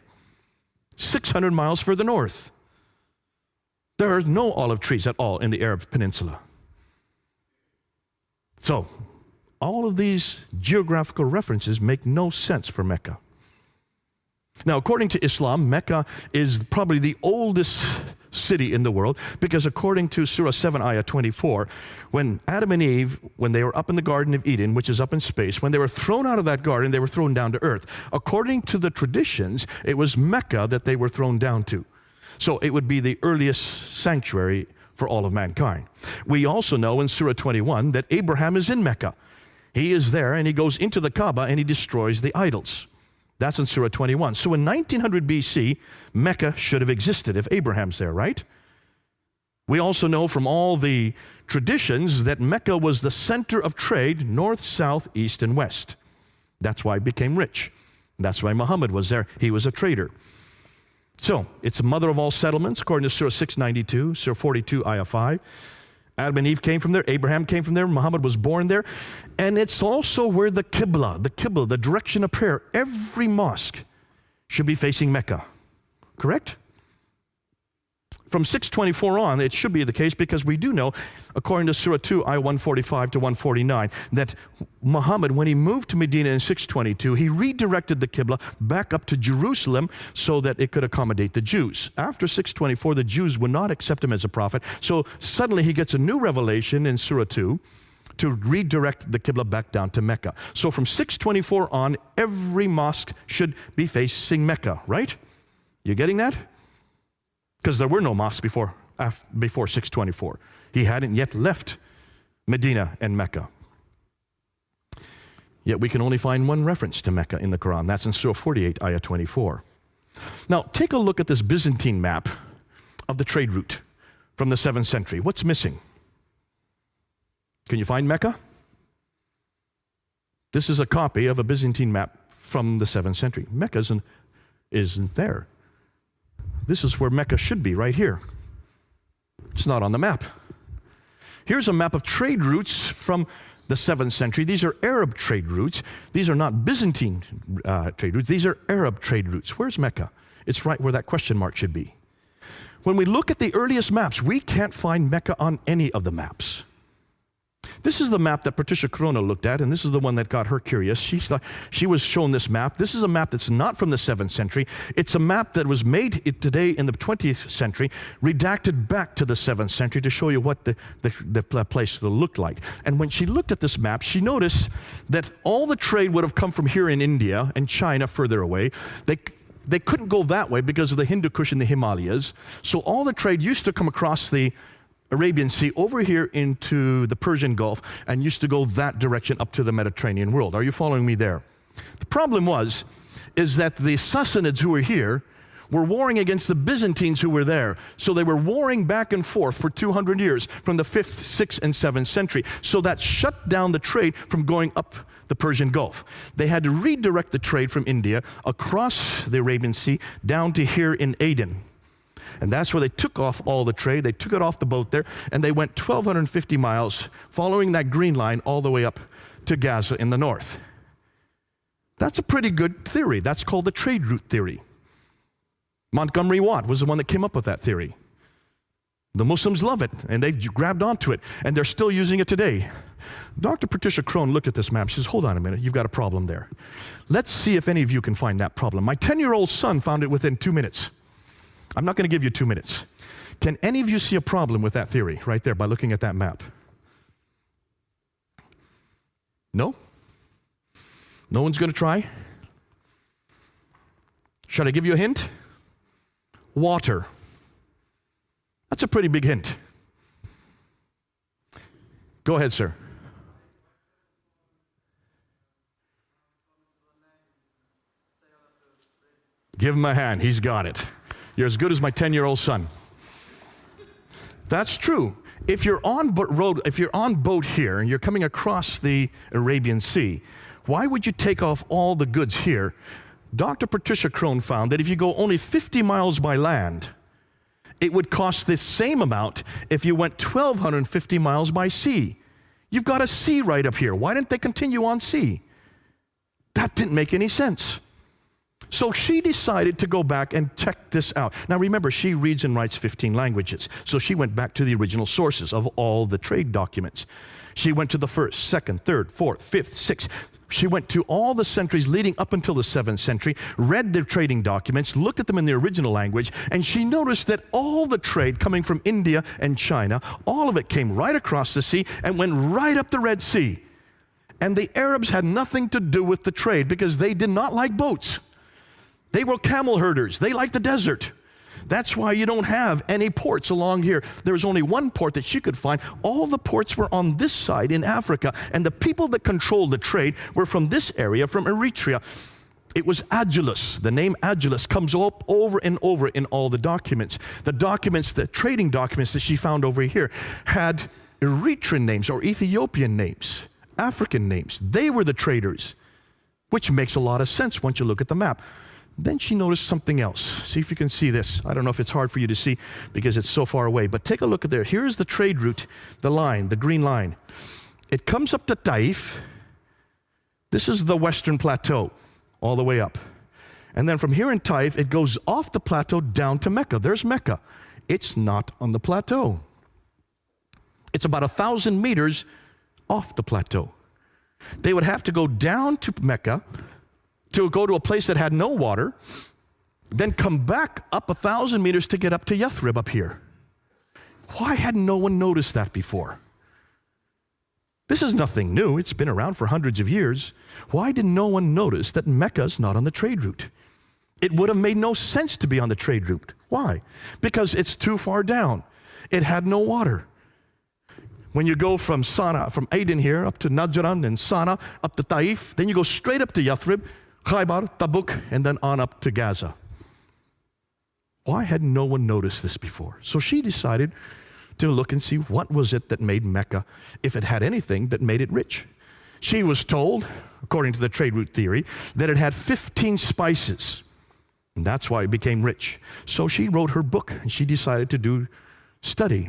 A: 600 miles further north. There are no olive trees at all in the Arab Peninsula. So, all of these geographical references make no sense for Mecca. Now, according to Islam, Mecca is probably the oldest city in the world, because according to Surah 7, Ayah 24, when Adam and Eve, when they were up in the Garden of Eden, which is up in space, when they were thrown out of that garden, they were thrown down to earth. According to the traditions, it was Mecca that they were thrown down to. So it would be the earliest sanctuary for all of mankind. We also know in Surah 21 that Abraham is in Mecca. He is there, and he goes into the Kaaba, and he destroys the idols. That's in Surah 21. So in 1900 BC, Mecca should have existed if Abraham's there, right? We also know from all the traditions that Mecca was the center of trade, north, south, east, and west. That's why it became rich. That's why Muhammad was there. He was a trader. So it's the mother of all settlements, according to Surah 692, Surah 42, Ayah 5. Adam and Eve came from there. Abraham came from there. Muhammad was born there. And it's also where the Qibla, the direction of prayer, every mosque should be facing Mecca. Correct? From 624 on, it should be the case, because we do know, according to Surah 2, Ayah 145 to 149, that Muhammad, when he moved to Medina in 622, he redirected the Qibla back up to Jerusalem so that it could accommodate the Jews. After 624, the Jews would not accept him as a prophet, so suddenly he gets a new revelation in Surah 2 to redirect the Qibla back down to Mecca. So from 624 on, every mosque should be facing Mecca, right? You getting that? Because there were no mosques before 624. He hadn't yet left Medina and Mecca. Yet we can only find one reference to Mecca in the Quran. That's in Surah 48, Ayah 24. Now, take a look at this Byzantine map of the trade route from the 7th century. What's missing? Can you find Mecca? This is a copy of a Byzantine map from the 7th century. Mecca isn't there. This is where Mecca should be, right here. It's not on the map. Here's a map of trade routes from the 7th century. These are Arab trade routes. These are not Byzantine trade routes. These are Arab trade routes. Where's Mecca? It's right where that question mark should be. When we look at the earliest maps, we can't find Mecca on any of the maps. This is the map that Patricia Corona looked at, and this is the one that got her curious. She was shown this map. This is a map that's not from the 7th century. It's a map that was made today in the 20th century, redacted back to the 7th century to show you what the place looked like. And when she looked at this map, she noticed that all the trade would have come from here in India and China further away. They couldn't go that way because of the Hindu Kush and the Himalayas. So all the trade used to come across the Arabian Sea over here into the Persian Gulf and used to go that direction up to the Mediterranean world. Are you following me there? The problem is that the Sassanids who were here were warring against the Byzantines who were there. So they were warring back and forth for 200 years from the 5th, 6th, and 7th century. So that shut down the trade from going up the Persian Gulf. They had to redirect the trade from India across the Arabian Sea down to here in Aden. And that's where they took off all the trade. They took it off the boat there, and they went 1,250 miles, following that green line all the way up to Gaza in the north. That's a pretty good theory. That's called the trade route theory. Montgomery Watt was the one that came up with that theory. The Muslims love it, and they've grabbed onto it, and they're still using it today. Dr. Patricia Crone looked at this map. She says, hold on a minute, you've got a problem there. Let's see if any of you can find that problem. My 10-year-old son found it within 2 minutes. I'm not going to give you 2 minutes. Can any of you see a problem with that theory right there by looking at that map? No? No one's going to try? Should I give you a hint? Water. That's a pretty big hint. Go ahead, sir. Give him a hand. He's got it. You're as good as my 10-year-old son. That's true. If you're on boat here and you're coming across the Arabian Sea, why would you take off all the goods here? Dr. Patricia Crone found that if you go only 50 miles by land, it would cost the same amount if you went 1,250 miles by sea. You've got a sea right up here. Why didn't they continue on sea? That didn't make any sense. So she decided to go back and check this out. Now remember, she reads and writes 15 languages. So she went back to the original sources of all the trade documents. She went to the 1st, 2nd, 3rd, 4th, 5th, 6th. She went to all the centuries leading up until the 7th century, read their trading documents, looked at them in the original language, and she noticed that all the trade coming from India and China, all of it came right across the sea and went right up the Red Sea. And the Arabs had nothing to do with the trade because they did not like boats. They were camel herders. They liked the desert. That's why you don't have any ports along here. There was only one port that she could find. All the ports were on this side in Africa, and the people that controlled the trade were from this area, from Eritrea. It was Agulus. The name Agulus comes up over and over in all the documents. The trading documents that she found over here had Eritrean names or Ethiopian names, African names. They were the traders, which makes a lot of sense once you look at the map. Then she noticed something else. See if you can see this. I don't know if it's hard for you to see because it's so far away, but take a look at there. Here's the trade route, the line, the green line. It comes up to Taif. This is the Western Plateau, all the way up. And then from here in Taif, it goes off the plateau down to Mecca. There's Mecca. It's not on the plateau. It's about 1,000 meters off the plateau. They would have to go down to Mecca to go to a place that had no water, then come back up 1,000 meters to get up to Yathrib up here. Why had no one noticed that before? This is nothing new. It's been around for hundreds of years. Why did no one notice that Mecca's not on the trade route? It would have made no sense to be on the trade route. Why? Because it's too far down. It had no water. When you go from Sana'a, from Aden here, up to Najran and Sana'a, up to Taif, then you go straight up to Yathrib, Khaybar, Tabuk, and then on up to Gaza. Why had no one noticed this before? So she decided to look and see what was it that made Mecca, if it had anything that made it rich. She was told, according to the trade route theory, that it had 15 spices, and that's why it became rich. So she wrote her book, and she decided to do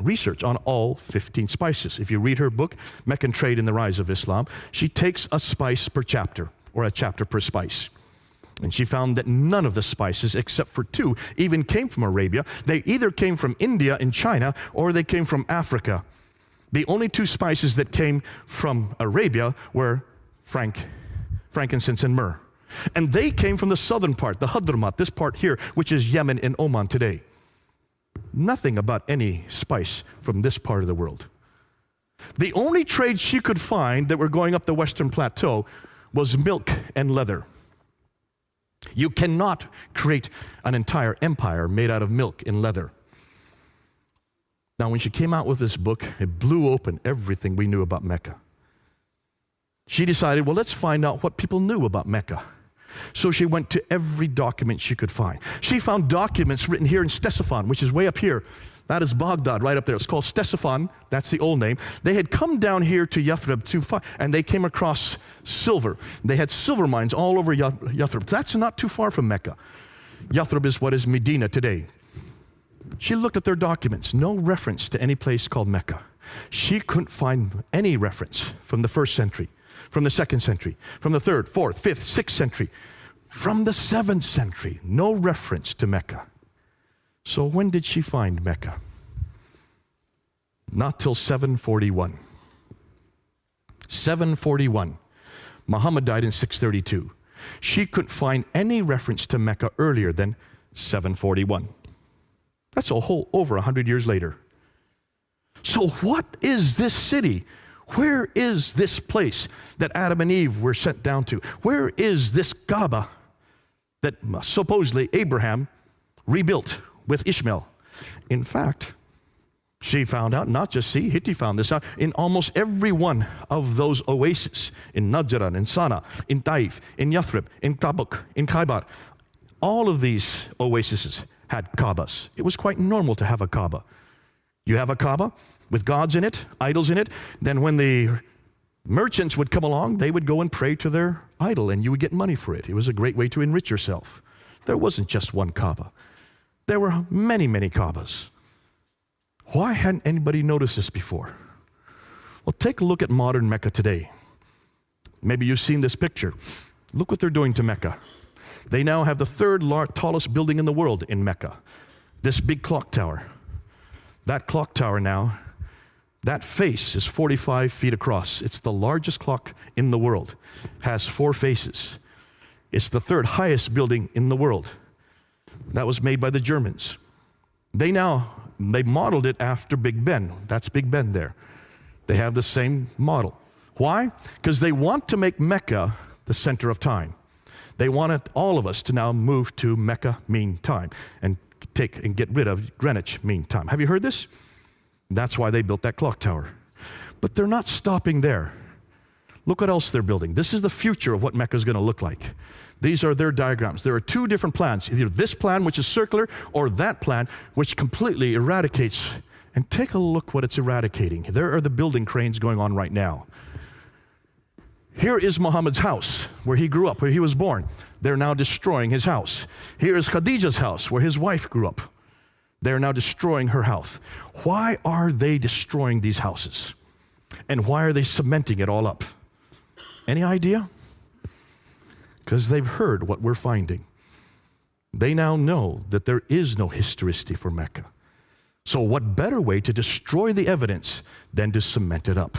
A: research on all 15 spices. If you read her book, Meccan Trade and the Rise of Islam, she takes a spice per chapter, or a chapter per spice. And she found that none of the spices, except for 2, even came from Arabia. They either came from India and China, or they came from Africa. The only two spices that came from Arabia were frankincense and myrrh. And they came from the southern part, the Hadramat, this part here, which is Yemen and Oman today. Nothing about any spice from this part of the world. The only trade she could find that were going up the Western Plateau was milk and leather. You cannot create an entire empire made out of milk and leather. Now, when she came out with this book, it blew open everything we knew about Mecca. She decided, well, let's find out what people knew about Mecca. So she went to every document she could find. She found documents written here in Ctesiphon, which is way up here. That is Baghdad, right up there. It's called Ctesiphon. That's the old name. They had come down here to Yathrib and they came across silver. They had silver mines all over Yathrib. That's not too far from Mecca. Yathrib is what is Medina today. She looked at their documents. No reference to any place called Mecca. She couldn't find any reference from the 1st century, from the 2nd century, from the 3rd, 4th, 5th, 6th century, from the 7th century. No reference to Mecca. So when did she find Mecca? Not till 741. 741. Muhammad died in 632. She couldn't find any reference to Mecca earlier than 741. That's a whole over 100 years later. So what is this city? Where is this place that Adam and Eve were sent down to? Where is this Kaaba that supposedly Abraham rebuilt with Ishmael? In fact, she found out, not just Hitti found this out, in almost every one of those oases, in Najran, in Sana, in Taif, in Yathrib, in Tabuk, in Khaybar, all of these oases had Kaabas. It was quite normal to have a Kaaba. You have a Kaaba with gods in it, idols in it, then when the merchants would come along, they would go and pray to their idol, and you would get money for it. It was a great way to enrich yourself. There wasn't just one Kaaba. There were many, many Kaabas. Why hadn't anybody noticed this before? Well, take a look at modern Mecca today. Maybe you've seen this picture. Look what they're doing to Mecca. They now have the 3rd tallest building in the world in Mecca. This big clock tower. That clock tower now, that face is 45 feet across. It's the largest clock in the world. Has 4 faces. It's the 3rd highest building in the world. That was made by the Germans. They modeled it after Big Ben. That's Big Ben there. They have the same model. Why? Because they want to make Mecca the center of time. They wanted all of us to now move to Mecca mean time and get rid of Greenwich mean time. Have you heard this? That's why they built that clock tower. But they're not stopping there. Look what else they're building. This is the future of what Mecca is going to look like. These are their diagrams. There are 2 different plans, either this plan, which is circular, or that plan, which completely eradicates. And take a look what it's eradicating. There are the building cranes going on right now. Here is Muhammad's house, where he grew up, where he was born. They're now destroying his house. Here is Khadija's house, where his wife grew up. They're now destroying her house. Why are they destroying these houses? And why are they cementing it all up? Any idea? Because they've heard what we're finding. They now know that there is no historicity for Mecca. So what better way to destroy the evidence than to cement it up?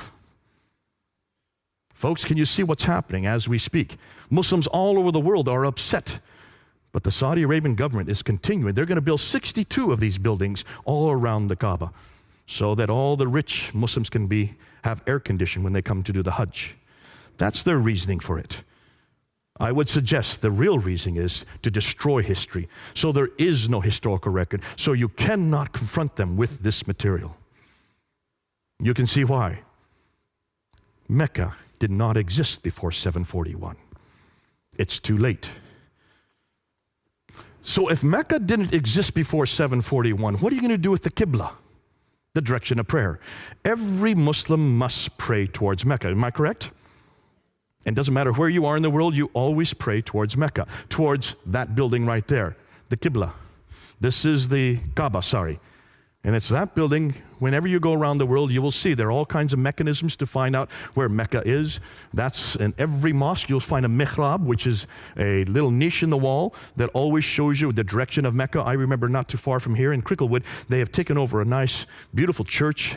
A: Folks, can you see what's happening as we speak? Muslims all over the world are upset. But the Saudi Arabian government is continuing. They're going to build 62 of these buildings all around the Kaaba so that all the rich Muslims can have air conditioning when they come to do the Hajj. That's their reasoning for it. I would suggest the real reason is to destroy history. So there is no historical record. So you cannot confront them with this material. You can see why. Mecca did not exist before 741. It's too late. So if Mecca didn't exist before 741, what are you going to do with the Qibla, the direction of prayer? Every Muslim must pray towards Mecca. Am I correct? And it doesn't matter where you are in the world, you always pray towards Mecca, towards that building right there, the Qibla. This is the Kaaba, sorry. And it's that building. Whenever you go around the world, you will see there are all kinds of mechanisms to find out where Mecca is. That's in every mosque. You'll find a mihrab, which is a little niche in the wall that always shows you the direction of Mecca. I remember not too far from here in Cricklewood, they have taken over a nice, beautiful church.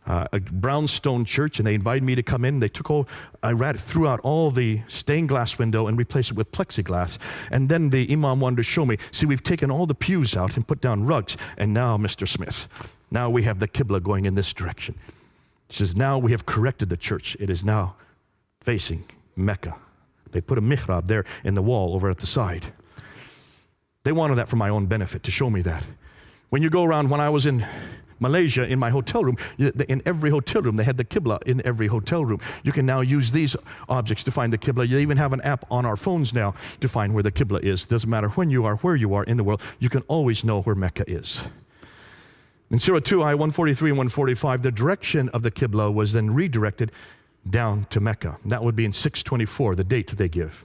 A: a brownstone church, and they invited me to come in. They threw out all the stained glass window and replaced it with plexiglass. And then the imam wanted to show me, see, we've taken all the pews out and put down rugs. And now, Mr. Smith, now we have the Qibla going in this direction. He says, now we have corrected the church. It is now facing Mecca. They put a mihrab there in the wall over at the side. They wanted that for my own benefit, to show me that. When you go around, when I was in Malaysia, in my hotel room, in every hotel room, they had the Qibla in every hotel room. You can now use these objects to find the Qibla. You even have an app on our phones now to find where the Qibla is. Doesn't matter when you are, where you are in the world, you can always know where Mecca is. In Surah 2, Ayah 143 and 145, the direction of the Qibla was then redirected down to Mecca. That would be in 624, the date they give.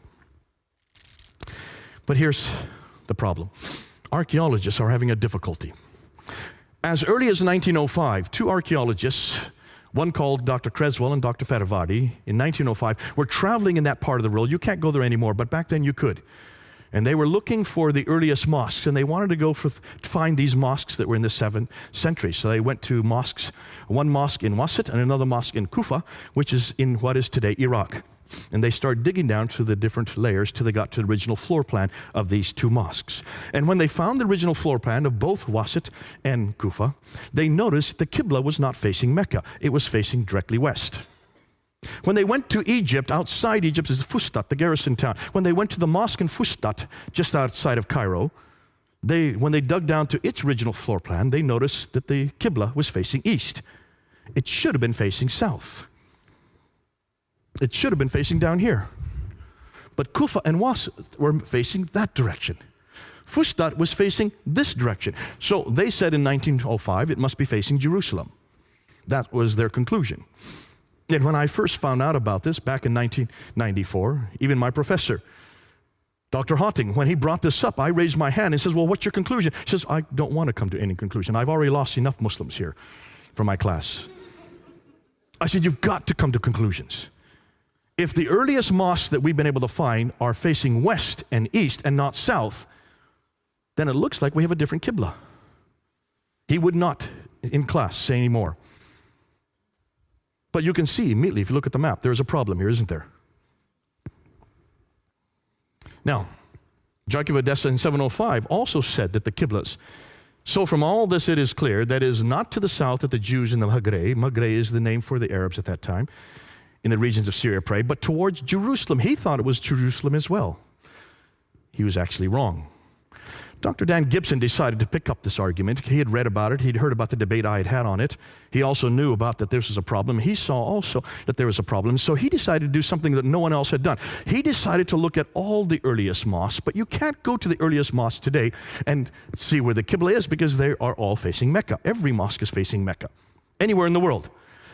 A: But here's the problem. Archaeologists are having a difficulty. As early as 1905, two archaeologists, one called Dr. Creswell and Dr. Fedavadi, in 1905, were traveling in that part of the world. You can't go there anymore, but back then you could. And they were looking for the earliest mosques, and they wanted to go to find these mosques that were in the 7th century. So they went to mosques, one mosque in Wasit and another mosque in Kufa, which is in what is today Iraq. And they started digging down to the different layers till they got to the original floor plan of these two mosques. And when they found the original floor plan of both Wasit and Kufa, they noticed the Qibla was not facing Mecca. It was facing directly west. When they went to Egypt, outside Egypt is Fustat, the garrison town. When they went to the mosque in Fustat, just outside of Cairo, when they dug down to its original floor plan, they noticed that the Qibla was facing east. It should have been facing south. It should have been facing down here. But Kufa and Wasit were facing that direction. Fustat was facing this direction. So they said in 1905, it must be facing Jerusalem. That was their conclusion. And when I first found out about this back in 1994, even my professor, Dr. Hotting, when he brought this up, I raised my hand and says, well, what's your conclusion? He says, I don't want to come to any conclusion. I've already lost enough Muslims here for my class. I said, you've got to come to conclusions. If the earliest mosques that we've been able to find are facing west and east and not south, then it looks like we have a different Qibla. He would not, in class, say any more. But you can see immediately, if you look at the map, there's a problem here, isn't there? Now, Jacob of Edessa in 705 also said that the Qiblas. So from all this it is clear that it is not to the south that the Jews in the Maghreb is the name for the Arabs at that time, in the regions of Syria pray, but towards Jerusalem. He thought it was Jerusalem as well. He was actually wrong. Dr. Dan Gibson decided to pick up this argument. He had read about it. He'd heard about the debate I had had on it. He also knew about that this was a problem. He saw also that there was a problem. So he decided to do something that no one else had done. He decided to look at all the earliest mosques, but you can't go to the earliest mosques today and see where the Qibla is because they are all facing Mecca. Every mosque is facing Mecca, anywhere in the world.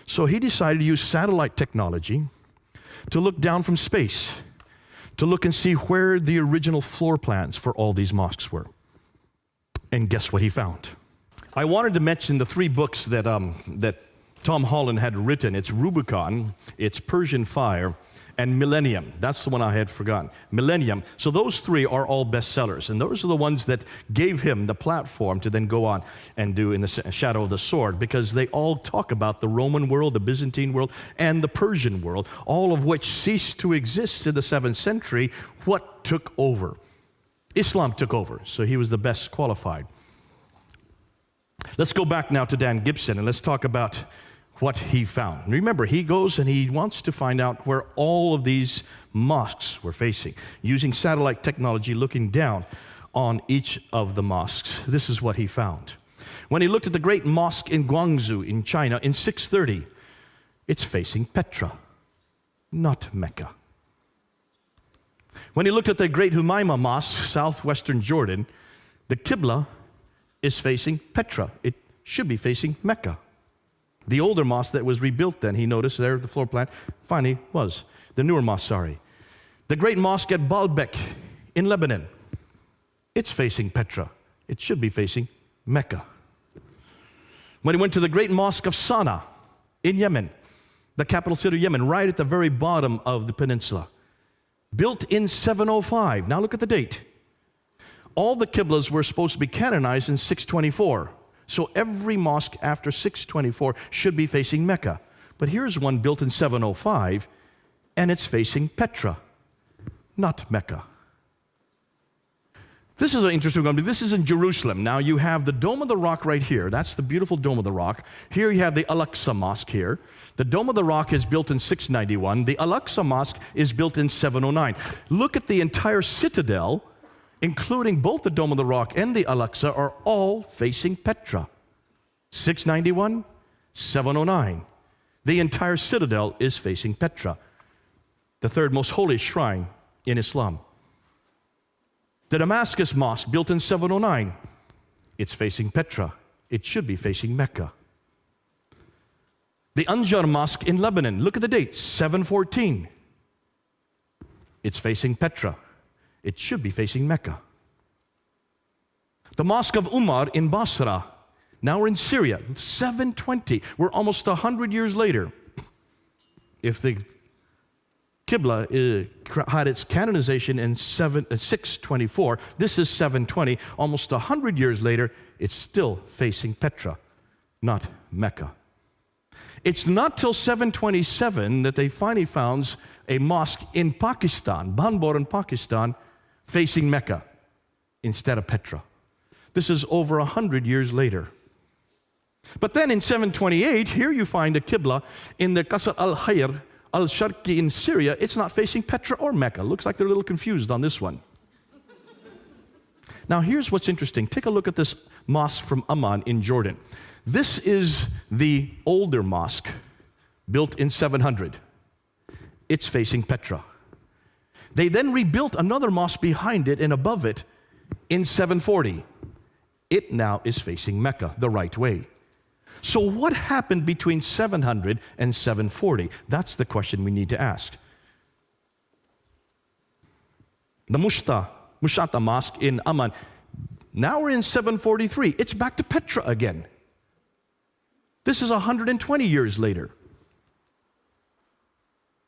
A: So he decided to use satellite technology to look down from space, to look and see where the original floor plans for all these mosques were. And guess what he found? I wanted to mention the three books that Tom Holland had written. It's Rubicon, it's Persian Fire, and Millennium. That's the one I had forgotten. Millennium. So those three are all bestsellers, and those are the ones that gave him the platform to then go on and do In the Shadow of the Sword, because they all talk about the Roman world, the Byzantine world, and the Persian world, all of which ceased to exist in the 7th century. What took over? Islam took over, so he was the best qualified. Let's go back now to Dan Gibson, and let's talk about what he found. Remember, he goes and he wants to find out where all of these mosques were facing, using satellite technology, looking down on each of the mosques. This is what he found. When he looked at the great mosque in Guangzhou in China in 630, it's facing Petra, not Mecca. When he looked at the great Humayma Mosque, southwestern Jordan, the Qibla is facing Petra. It should be facing Mecca. The older mosque that was rebuilt then, he noticed there, the floor plan, finally was. The newer mosque, sorry. The great mosque at Baalbek in Lebanon, it's facing Petra. It should be facing Mecca. When he went to the great mosque of Sana'a in Yemen, the capital city of Yemen, right at the very bottom of the peninsula, built in 705. Now look at the date. All the Qiblas were supposed to be canonized in 624. So every mosque after 624 should be facing Mecca. But here's one built in 705, and it's facing Petra, not Mecca. This is an interesting one. This is in Jerusalem. Now you have the Dome of the Rock right here. That's the beautiful Dome of the Rock. Here you have the Al-Aqsa Mosque here. The Dome of the Rock is built in 691. The Al-Aqsa Mosque is built in 709. Look at the entire citadel, including both the Dome of the Rock and the Al-Aqsa, are all facing Petra. 691, 709. The entire citadel is facing Petra, the third most holy shrine in Islam. The Damascus Mosque, built in 709, it's facing Petra. It should be facing Mecca. The Anjar Mosque in Lebanon, look at the date, 714. It's facing Petra. It should be facing Mecca. The Mosque of Umar in Basra, now we're in Syria, 720. We're almost 100 years later. If the Qibla had its canonization in 624. This is 720. Almost 100 years later, it's still facing Petra, not Mecca. It's not till 727 that they finally found a mosque in Pakistan, Banbor in Pakistan, facing Mecca instead of Petra. This is over 100 years later. But then in 728, here you find a Qibla in the Qasr al-Khayr al-Sharqi in Syria. It's not facing Petra or Mecca. Looks like they're a little confused on this one. Now here's what's interesting. Take a look at this mosque from Amman in Jordan. This is the older mosque built in 700. It's facing Petra. They then rebuilt another mosque behind it and above it in 740. It now is facing Mecca the right way. So what happened between 700 and 740? That's the question we need to ask. The Mushata Mosque in Amman, now we're in 743. It's back to Petra again. This is 120 years later.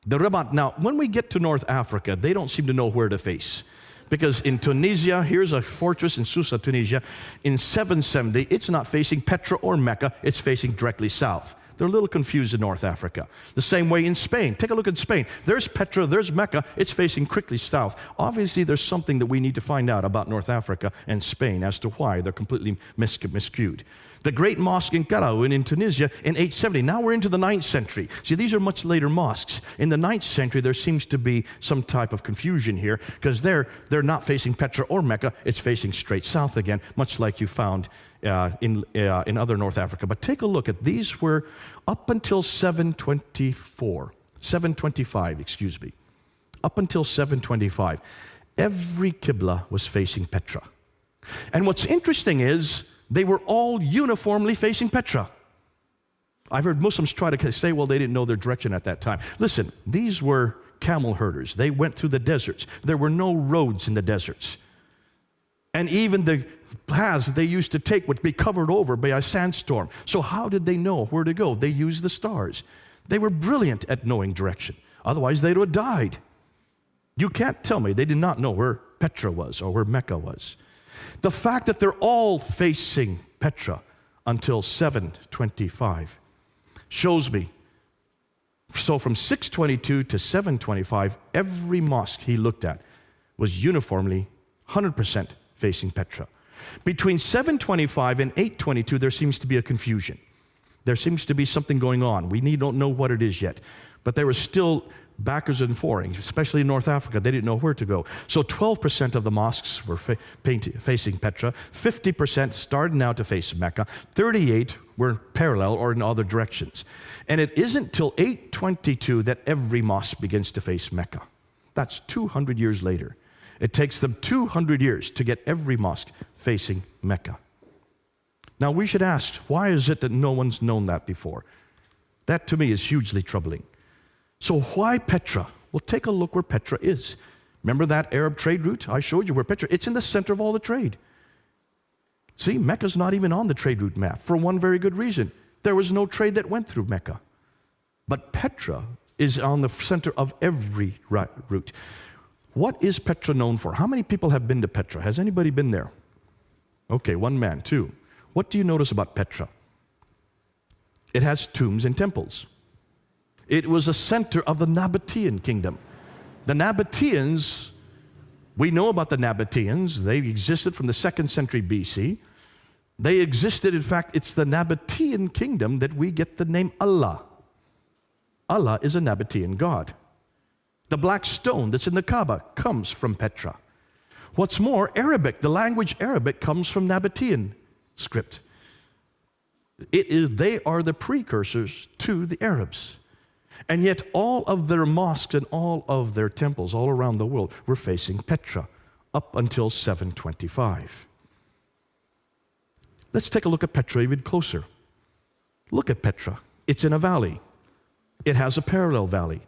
A: The Rabat, now when we get to North Africa, they don't seem to know where to face. Because in Tunisia, here's a fortress in Susa, Tunisia, in 770, it's not facing Petra or Mecca, it's facing directly south. They're a little confused in North Africa. The same way in Spain. Take a look at Spain. There's Petra, there's Mecca, it's facing quickly south. Obviously, there's something that we need to find out about North Africa and Spain as to why they're completely miscued. The great mosque in Karaoun in Tunisia in 870. Now we're into the 9th century. See, these are much later mosques. In the 9th century, there seems to be some type of confusion here because they're not facing Petra or Mecca. It's facing straight south again, much like you found in other North Africa. But take a look at these were up until 725, excuse me. Up until 725, every Qibla was facing Petra. And what's interesting is they were all uniformly facing Petra. I've heard Muslims try to say, well, they didn't know their direction at that time. Listen, these were camel herders. They went through the deserts. There were no roads in the deserts. And even the paths they used to take would be covered over by a sandstorm. So how did they know where to go? They used the stars. They were brilliant at knowing direction. Otherwise, they would have died. You can't tell me they did not know where Petra was or where Mecca was. The fact that they're all facing Petra until 725 shows me. So from 622 to 725, every mosque he looked at was uniformly 100% facing Petra. Between 725 and 822, there seems to be a confusion. There seems to be something going on. We don't know what it is yet. But there was still backwards and forwards, especially in North Africa. They didn't know where to go. So 12% of the mosques were facing Petra. 50% started now to face Mecca. 38 were parallel or in other directions. And it isn't till 822 that every mosque begins to face Mecca. That's 200 years later. It takes them 200 years to get every mosque facing Mecca. Now we should ask, why is it that no one's known that before? That to me is hugely troubling. So why Petra? Well, take a look where Petra is. Remember that Arab trade route? I showed you where Petra, it's in the center of all the trade. See, Mecca's not even on the trade route map for one very good reason. There was no trade that went through Mecca. But Petra is on the center of every route. What is Petra known for? How many people have been to Petra? Has anybody been there? Okay, one man, two. What do you notice about Petra? It has tombs and temples. It was a center of the Nabatean kingdom. The Nabateans, we know about the Nabateans. They existed from the 2nd century BC. They existed, in fact, it's the Nabatean kingdom that we get the name Allah. Allah is a Nabatean god. The black stone that's in the Kaaba comes from Petra. What's more, Arabic, the language Arabic comes from Nabatean script. They are the precursors to the Arabs. And yet all of their mosques and all of their temples all around the world were facing Petra up until 725. Let's take a look at Petra even closer. Look at Petra. It's in a valley. It has a parallel valley.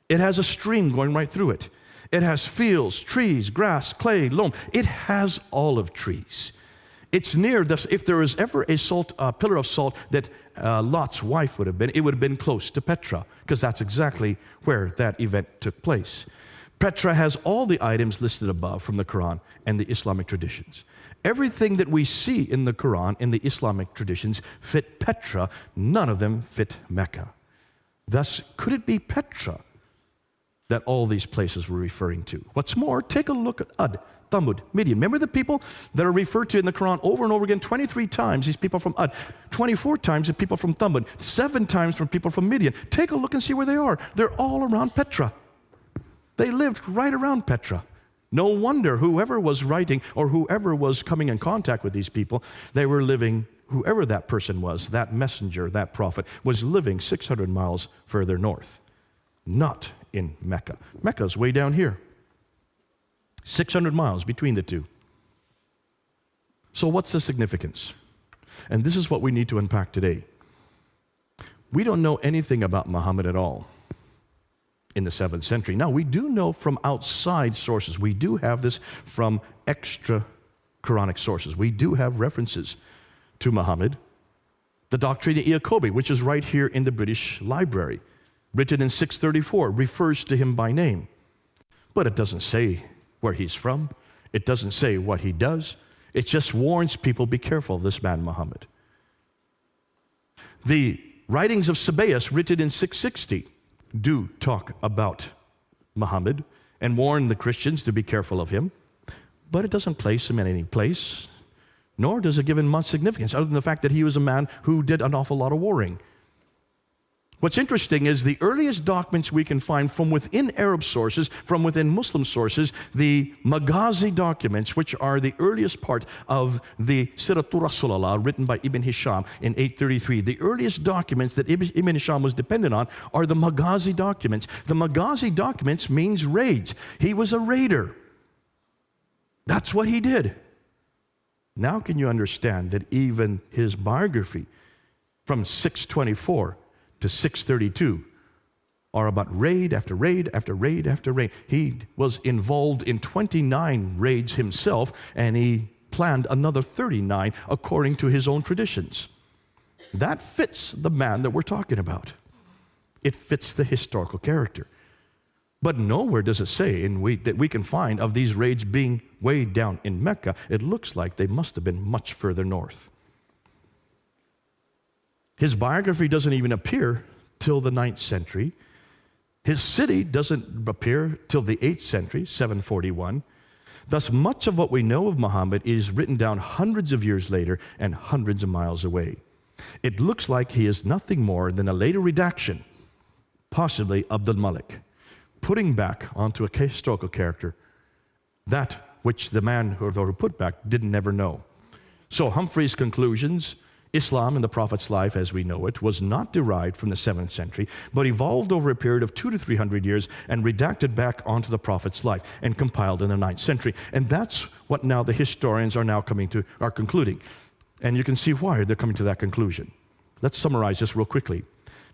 A: It has a stream going right through it. It has fields, trees, grass, clay, loam. It has olive trees. It's near this. If there was ever a pillar of salt that Lot's wife would have been, it would have been close to Petra, because that's exactly where that event took place. Petra has all the items listed above from the Quran and the Islamic traditions. Everything that we see in the Quran and the Islamic traditions fit Petra. None of them fit Mecca. Thus, could it be Petra that all these places were referring to? What's more, take a look at Ad, Thamud, Midian. Remember the people that are referred to in the Quran over and over again? 23 times these people from Ad, 24 times the people from Thamud, 7 times from people from Midian. Take a look and see where they are. They're all around Petra. They lived right around Petra. No wonder whoever was writing or whoever was coming in contact with these people, they were living, whoever that person was, that messenger, that prophet, was living 600 miles further north, not in Mecca. Mecca's way down here. 600 miles between the two. So what's the significance? And this is what we need to unpack today. We don't know anything about Muhammad at all in the 7th century. Now, we do know from outside sources. We do have this from extra Quranic sources. We do have references to Muhammad. The Doctrina Iacobi, which is right here in the British Library, written in 634, refers to him by name. But it doesn't say where he's from. It doesn't say what he does. It just warns people, be careful of this man Muhammad. The writings of Sabaeus, written in 660, do talk about Muhammad and warn the Christians to be careful of him, but it doesn't place him in any place, nor does it give him much significance, other than the fact that he was a man who did an awful lot of warring. What's interesting is the earliest documents we can find from within Arab sources, from within Muslim sources, the Maghazi documents, which are the earliest part of the Siratul Rasulullah, written by Ibn Hisham in 833. The earliest documents that Ibn Hisham was dependent on are the Maghazi documents. The Maghazi documents means raids. He was a raider. That's what he did. Now can you understand that even his biography from 624 to 632 are about raid after raid after raid after raid. He was involved in 29 raids himself, and he planned another 39 according to his own traditions. That fits the man that we're talking about. It fits the historical character. But nowhere does it say that we can find of these raids being way down in Mecca. It looks like they must have been much further north. His biography doesn't even appear till the 9th century. His city doesn't appear till the 8th century, 741. Thus, much of what we know of Muhammad is written down hundreds of years later and hundreds of miles away. It looks like he is nothing more than a later redaction, possibly Abdul Malik, putting back onto a historical character that which the man who put back didn't never know. So Humphrey's conclusions, Islam in the Prophet's life as we know it, was not derived from the 7th century, but evolved over a period of 200 to 300 years and redacted back onto the Prophet's life and compiled in the 9th century. And that's what now the historians are concluding. And you can see why they're coming to that conclusion. Let's summarize this real quickly.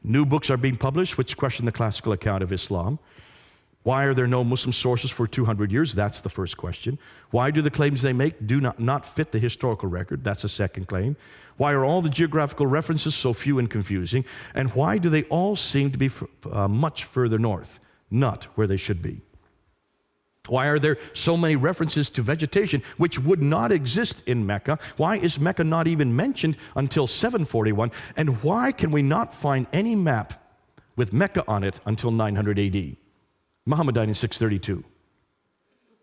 A: New books are being published which question the classical account of Islam. Why are there no Muslim sources for 200 years? That's the first question. Why do the claims they make do not fit the historical record? That's the second claim. Why are all the geographical references so few and confusing? And why do they all seem to be much further north, not where they should be? Why are there so many references to vegetation which would not exist in Mecca? Why is Mecca not even mentioned until 741? And why can we not find any map with Mecca on it until 900 AD? Muhammad died in 632.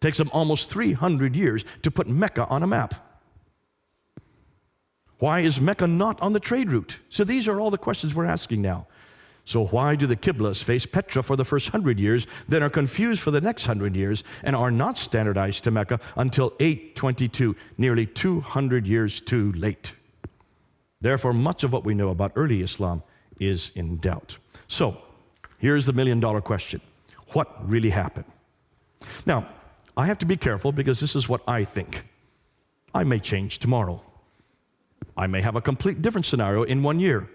A: Takes them almost 300 years to put Mecca on a map. Why is Mecca not on the trade route? So these are all the questions we're asking now. So why do the Qiblas face Petra for the first 100 years, then are confused for the next 100 years, and are not standardized to Mecca until 822, nearly 200 years too late? Therefore, much of what we know about early Islam is in doubt. So, here's the million-dollar question. What really happened? Now, I have to be careful because this is what I think. I may change tomorrow. I may have a complete different scenario in 1 year,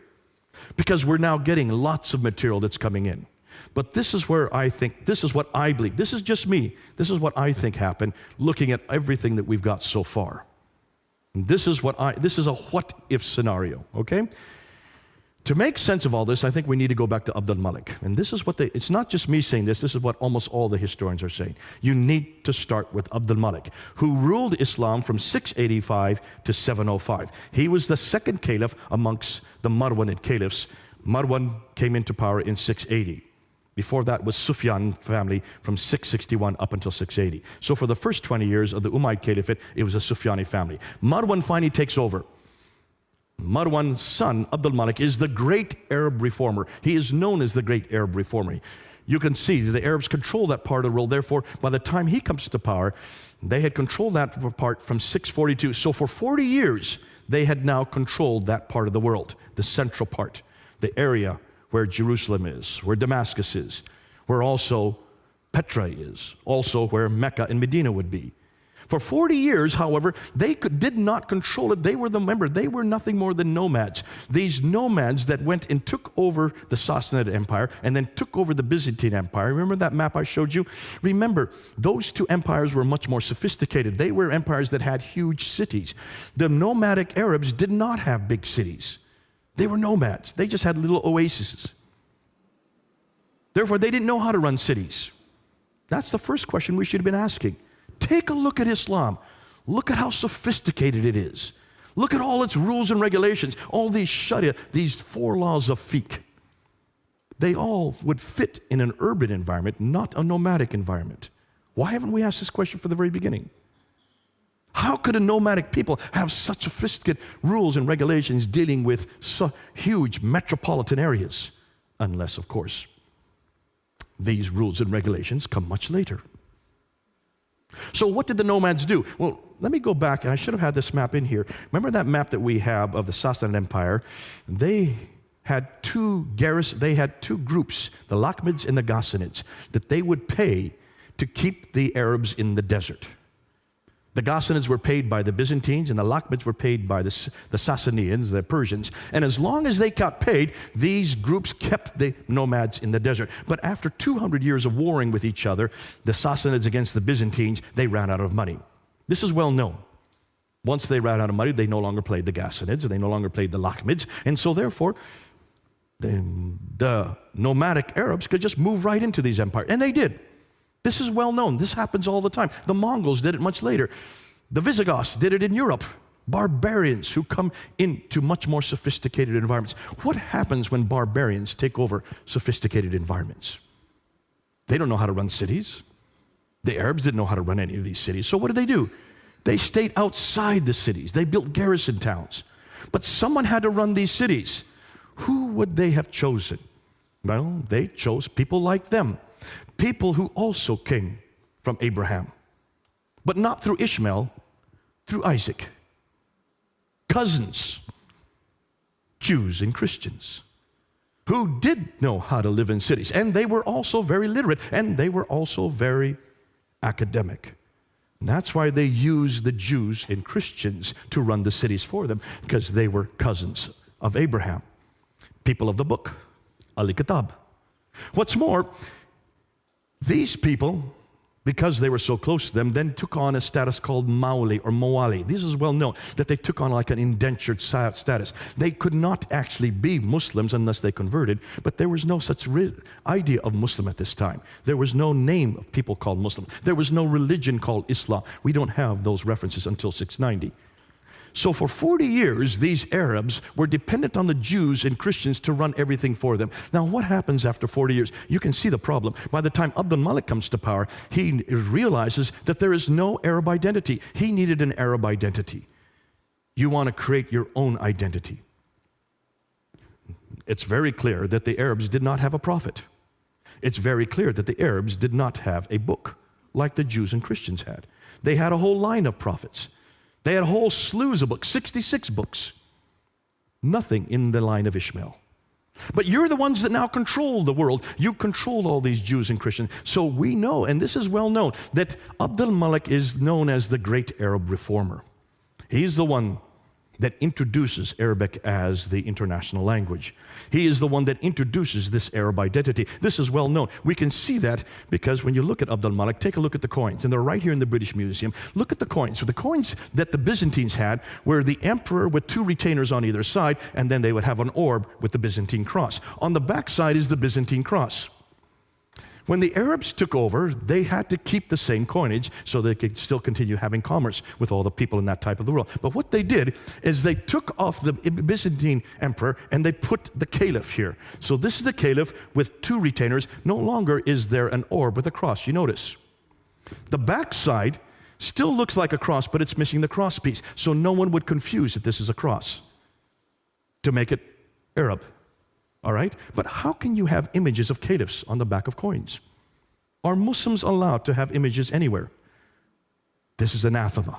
A: because we're now getting lots of material that's coming in. But this is where I think, this is what I believe. This is just me. This is what I think happened, looking at everything that we've got so far. And this is a what-if scenario, okay? To make sense of all this, I think we need to go back to Abd al-Malik. And this is what it's not just me saying this is what almost all the historians are saying. You need to start with Abd al-Malik, who ruled Islam from 685 to 705. He was the second caliph amongst the Marwanid caliphs. Marwan came into power in 680. Before that was Sufyan family from 661 up until 680. So for the first 20 years of the Umayyad Caliphate, it was a Sufyani family. Marwan finally takes over. Marwan's son, Abd al-Malik, is the great Arab reformer. He is known as the great Arab reformer. You can see the Arabs control that part of the world. Therefore, by the time he comes to power, they had controlled that part from 642. So for 40 years, they had now controlled that part of the world, the central part, the area where Jerusalem is, where Damascus is, where also Petra is, also where Mecca and Medina would be. For 40 years, however, they did not control it. They were nothing more than nomads. These nomads that went and took over the Sassanid Empire and then took over the Byzantine Empire. Remember that map I showed you? Remember, those two empires were much more sophisticated. They were empires that had huge cities. The nomadic Arabs did not have big cities. They were nomads. They just had little oases. Therefore, they didn't know how to run cities. That's the first question we should have been asking. Take a look at Islam. Look at how sophisticated it is. Look at all its rules and regulations, all these sharia, these 4 laws of fiqh. They all would fit in an urban environment, not a nomadic environment. Why haven't we asked this question from the very beginning? How could a nomadic people have such sophisticated rules and regulations dealing with so huge metropolitan areas? Unless, of course, these rules and regulations come much later. So what did the nomads do? Well, let me go back, and I should have had this map in here. Remember that map that we have of the Sassanid Empire? They had two groups, the Lakhmids and the Ghassanids, that they would pay to keep the Arabs in the desert. The Ghassanids were paid by the Byzantines, and the Lakhmids were paid by the Sassanians, the Persians. And as long as they got paid, these groups kept the nomads in the desert. But after 200 years of warring with each other, the Sassanids against the Byzantines, they ran out of money. This is well known. Once they ran out of money, they no longer played the Ghassanids, and they no longer played the Lakhmids. And so therefore, the nomadic Arabs could just move right into these empires. And they did. This is well known. This happens all the time. The Mongols did it much later. The Visigoths did it in Europe. Barbarians who come into much more sophisticated environments. What happens when barbarians take over sophisticated environments? They don't know how to run cities. The Arabs didn't know how to run any of these cities. So what did they do? They stayed outside the cities. They built garrison towns. But someone had to run these cities. Who would they have chosen? Well, they chose people like them. People who also came from Abraham, but not through Ishmael, through Isaac. Cousins, Jews and Christians, who did know how to live in cities. And they were also very literate, and they were also very academic. And that's why they used the Jews and Christians to run the cities for them, because they were cousins of Abraham. People of the book, al-Kitab. What's more, these people because they were so close to them, then took on a status called Maoli or Moali. This is well known, that they took on like an indentured status. They could not actually be Muslims unless they converted, but there was no such idea of Muslim at this time. There was no name of people called Muslim. There was no religion called Islam. We don't have those references until 690. So for 40 years, these Arabs were dependent on the Jews and Christians to run everything for them. Now, what happens after 40 years? You can see the problem. By the time Abd al-Malik comes to power, he realizes that there is no Arab identity. He needed an Arab identity. You want to create your own identity. It's very clear that the Arabs did not have a prophet. It's very clear that the Arabs did not have a book like the Jews and Christians had. They had a whole line of prophets. They had whole slews of books, 66 books. Nothing in the line of Ishmael. But you're the ones that now control the world. You control all these Jews and Christians. So we know, and this is well known, that Abd al-Malik is known as the great Arab reformer. He's the one that introduces Arabic as the international language. He is the one that introduces this Arab identity. This is well known. We can see that because when you look at Abd al-Malik, take a look at the coins, and they're right here in the British Museum. Look at the coins. So the coins that the Byzantines had were the emperor with two retainers on either side, and then they would have an orb with the Byzantine cross. On the back side is the Byzantine cross. When the Arabs took over, they had to keep the same coinage so they could still continue having commerce with all the people in that type of the world. But what they did is they took off the Byzantine emperor and they put the caliph here. So this is the caliph with two retainers. No longer is there an orb with a cross. You notice. The back side still looks like a cross, but it's missing the cross piece. So no one would confuse that this is a cross to make it Arab. All right? But how can you have images of caliphs on the back of coins? Are Muslims allowed to have images anywhere? This is anathema.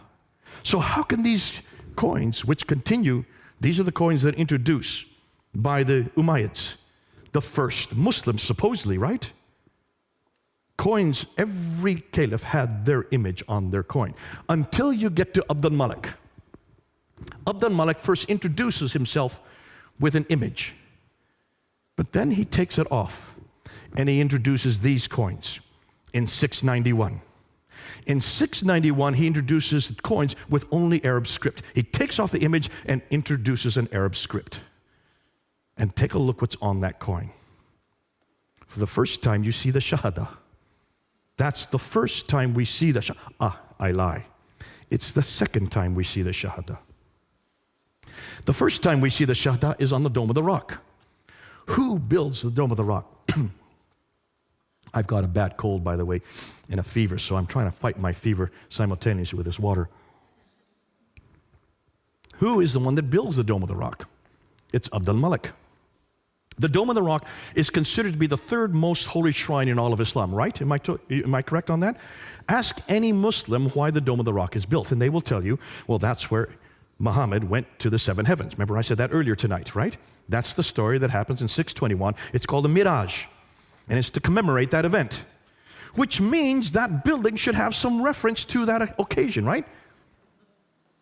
A: So how can these coins, which continue, these are the coins that are introduced by the Umayyads, the first Muslims, supposedly, right? Coins, every caliph had their image on their coin. Until you get to Abd al-Malik. Abd al-Malik first introduces himself with an image. But then he takes it off, and he introduces these coins in 691. In 691, he introduces coins with only Arab script. He takes off the image and introduces an Arab script. And take a look what's on that coin. For the first time, you see the Shahada. That's the first time we see the Shahada. I lie. It's the second time we see the Shahada. The first time we see the Shahada is on the Dome of the Rock. Who builds the Dome of the Rock? I've got a bad cold, by the way, and a fever, so I'm trying to fight my fever simultaneously with this water. Who is the one that builds the Dome of the Rock? It's Abd al-Malik. The Dome of the Rock is considered to be the third most holy shrine in all of Islam, right? Am I correct on that? Ask any Muslim why the Dome of the Rock is built, and they will tell you, well, that's where Muhammad went to the seven heavens. Remember I said that earlier tonight, right? That's the story that happens in 621. It's called the Miraj, and it's to commemorate that event, which means that building should have some reference to that occasion, right?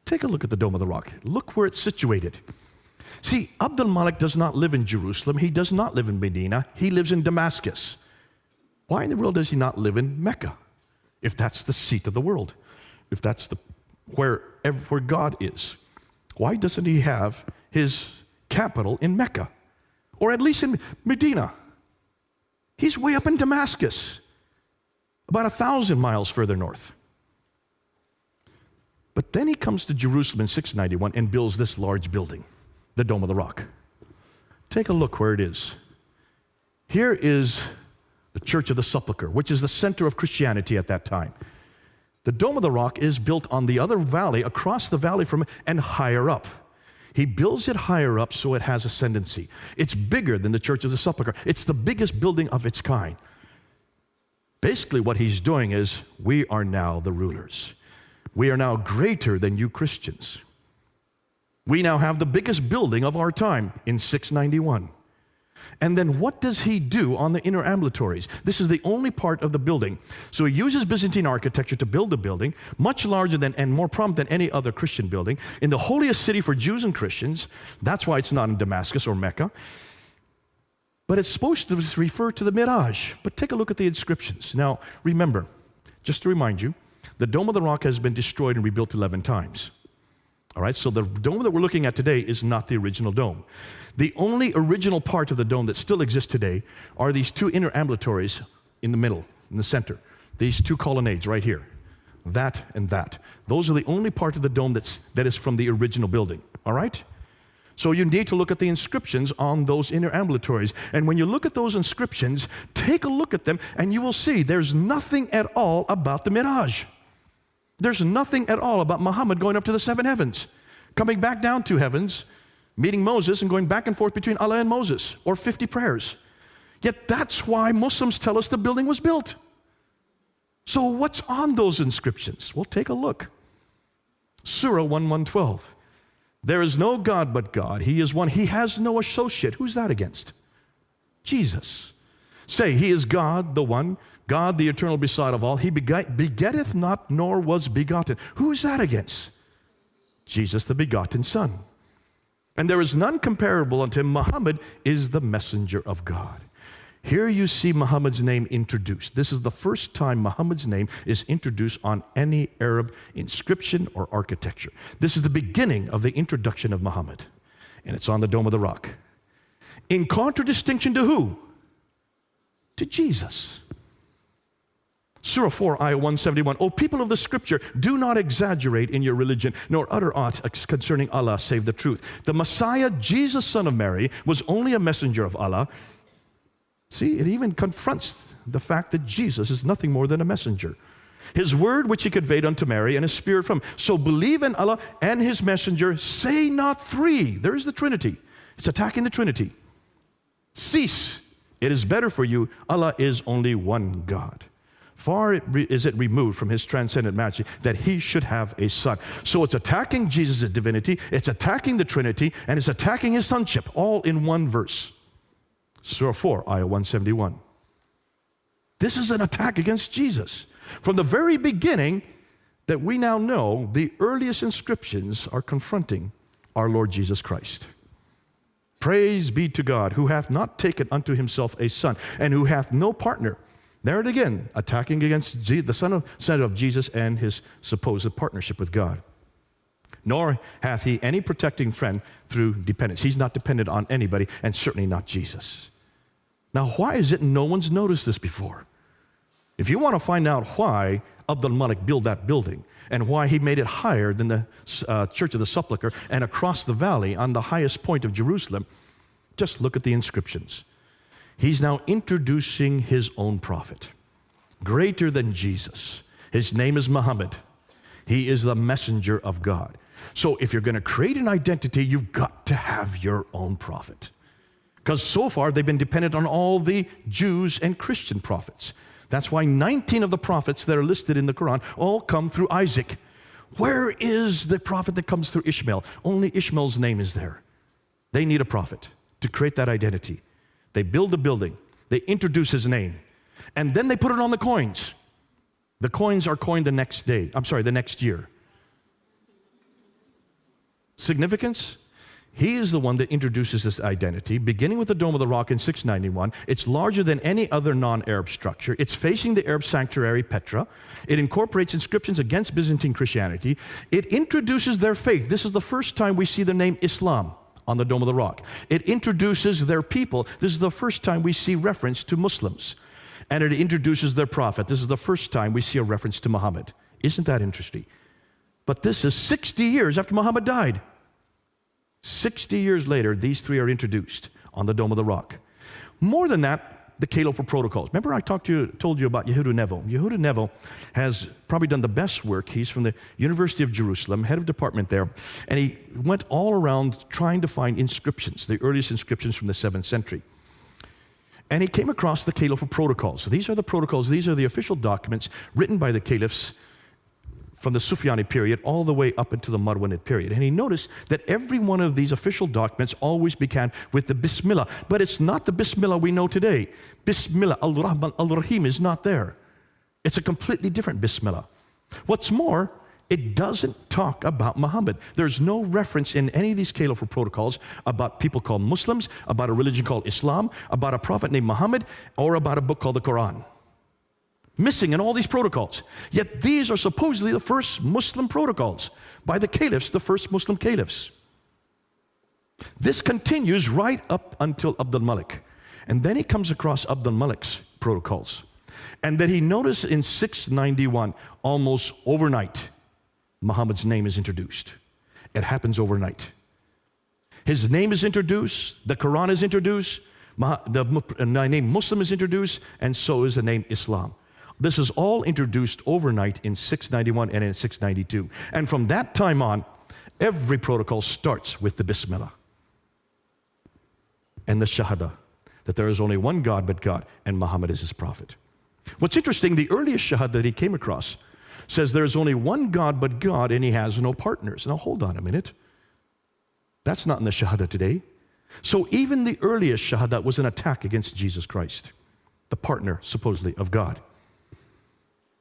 A: Take a look at the Dome of the Rock. Look where it's situated. See, Abd al-Malik does not live in Jerusalem. He does not live in Medina. He lives in Damascus. Why in the world does he not live in Mecca? If that's the seat of the world, if that's where God is. Why doesn't he have his capital in Mecca? Or at least in Medina? He's way up in Damascus, about 1,000 miles further north. But then he comes to Jerusalem in 691 and builds this large building, the Dome of the Rock. Take a look where it is. Here is the Church of the Sepulchre, which is the center of Christianity at that time. The Dome of the Rock is built on the other valley, across the valley from it, and higher up. He builds it higher up so it has ascendancy. It's bigger than the Church of the Sepulchre. It's the biggest building of its kind. Basically, what he's doing is, we are now the rulers. We are now greater than you Christians. We now have the biggest building of our time in 691. And then what does he do on the inner ambulatories? This is the only part of the building. So he uses Byzantine architecture to build the building, much larger than and more prominent than any other Christian building, in the holiest city for Jews and Christians. That's why it's not in Damascus or Mecca. But it's supposed to refer to the Miraj. But take a look at the inscriptions. Now, remember, just to remind you, the Dome of the Rock has been destroyed and rebuilt 11 times. All right, so the dome that we're looking at today is not the original dome. The only original part of the dome that still exists today are these two inner ambulatories in the middle, in the center. These two colonnades right here, that and that. Those are the only part of the dome that is from the original building, all right? So you need to look at the inscriptions on those inner ambulatories. And when you look at those inscriptions, take a look at them and you will see there's nothing at all about the Miraj. There's nothing at all about Muhammad going up to the 7 heavens, coming back down 2 heavens, meeting Moses and going back and forth between Allah and Moses, or 50 prayers. Yet that's why Muslims tell us the building was built. So what's on those inscriptions? Well, take a look. Surah 1:12. There is no God but God. He is one. He has no associate. Who's that against? Jesus. Say, He is God, the one, God, the eternal beside of all. He begetteth not, nor was begotten. Who is that against? Jesus, the begotten Son. And there is none comparable unto him. Muhammad is the messenger of God. Here you see Muhammad's name introduced. This is the first time Muhammad's name is introduced on any Arab inscription or architecture. This is the beginning of the introduction of Muhammad, and it's on the Dome of the Rock. In contradistinction to who? To Jesus. Surah 4, ayah 171. O people of the Scripture, do not exaggerate in your religion, nor utter aught concerning Allah save the truth. The Messiah, Jesus, son of Mary, was only a messenger of Allah. See, it even confronts the fact that Jesus is nothing more than a messenger. His word which he conveyed unto Mary, and his spirit from. So believe in Allah and his messenger. Say not three. There is the Trinity. It's attacking the Trinity. Cease. It is better for you. Allah is only one God. Far is it removed from his transcendent majesty that he should have a son. So it's attacking Jesus' divinity, it's attacking the Trinity, and it's attacking his sonship, all in one verse. Surah 4, ayah 171. This is an attack against Jesus. From the very beginning that we now know, the earliest inscriptions are confronting our Lord Jesus Christ. Praise be to God, who hath not taken unto himself a son, and who hath no partner. There it again, attacking against the Son of Jesus and his supposed partnership with God. Nor hath he any protecting friend through dependence. He's not dependent on anybody, and certainly not Jesus. Now, why is it no one's noticed this before? If you want to find out why Abdul Malik built that building, and why he made it higher than the Church of the Sepulchre and across the valley on the highest point of Jerusalem, just look at the inscriptions. He's now introducing his own prophet, greater than Jesus. His name is Muhammad. He is the messenger of God. So if you're going to create an identity, you've got to have your own prophet. Because so far, they've been dependent on all the Jews and Christian prophets. That's why 19 of the prophets that are listed in the Quran all come through Isaac. Where is the prophet that comes through Ishmael? Only Ishmael's name is there. They need a prophet to create that identity. They build the building. They introduce his name. And then they put it on the coins. The coins are coined the next year. Significance? He is the one that introduces this identity, beginning with the Dome of the Rock in 691. It's larger than any other non-Arab structure. It's facing the Arab sanctuary, Petra. It incorporates inscriptions against Byzantine Christianity. It introduces their faith. This is the first time we see the name Islam on the Dome of the Rock. It introduces their people. This is the first time we see reference to Muslims. And it introduces their prophet. This is the first time we see a reference to Muhammad. Isn't that interesting? But this is 60 years after Muhammad died. 60 years later, these three are introduced on the Dome of the Rock. More than that, the Caliphal protocols. Remember I told you about Yehuda Nevo. Yehuda Nevo has probably done the best work. He's from the University of Jerusalem, head of department there, and he went all around trying to find inscriptions, the earliest inscriptions from the 7th century. And he came across the Caliphal protocols. So these are the protocols, these are the official documents written by the caliphs from the Sufyani period all the way up into the Marwanid period. And he noticed that every one of these official documents always began with the Bismillah. But it's not the Bismillah we know today. Bismillah, Al-Rahman, Al-Rahim is not there. It's a completely different Bismillah. What's more, it doesn't talk about Muhammad. There's no reference in any of these Caliphal protocols about people called Muslims, about a religion called Islam, about a prophet named Muhammad, or about a book called the Quran. missing in all these protocols. Yet these are supposedly the first Muslim protocols by the caliphs, the first Muslim caliphs. This continues right up until Abdul Malik. And then he comes across Abdul Malik's protocols. And then he noticed in 691, almost overnight, Muhammad's name is introduced. It happens overnight. His name is introduced, the Quran is introduced, the name Muslim is introduced, and so is the name Islam. This is all introduced overnight in 691 and in 692. And from that time on, every protocol starts with the Bismillah and the Shahada, that there is only one God but God, and Muhammad is his prophet. What's interesting, the earliest Shahada that he came across says there is only one God but God, and he has no partners. Now hold on a minute. That's not in the Shahada today. So even the earliest Shahada was an attack against Jesus Christ, the partner, supposedly, of God.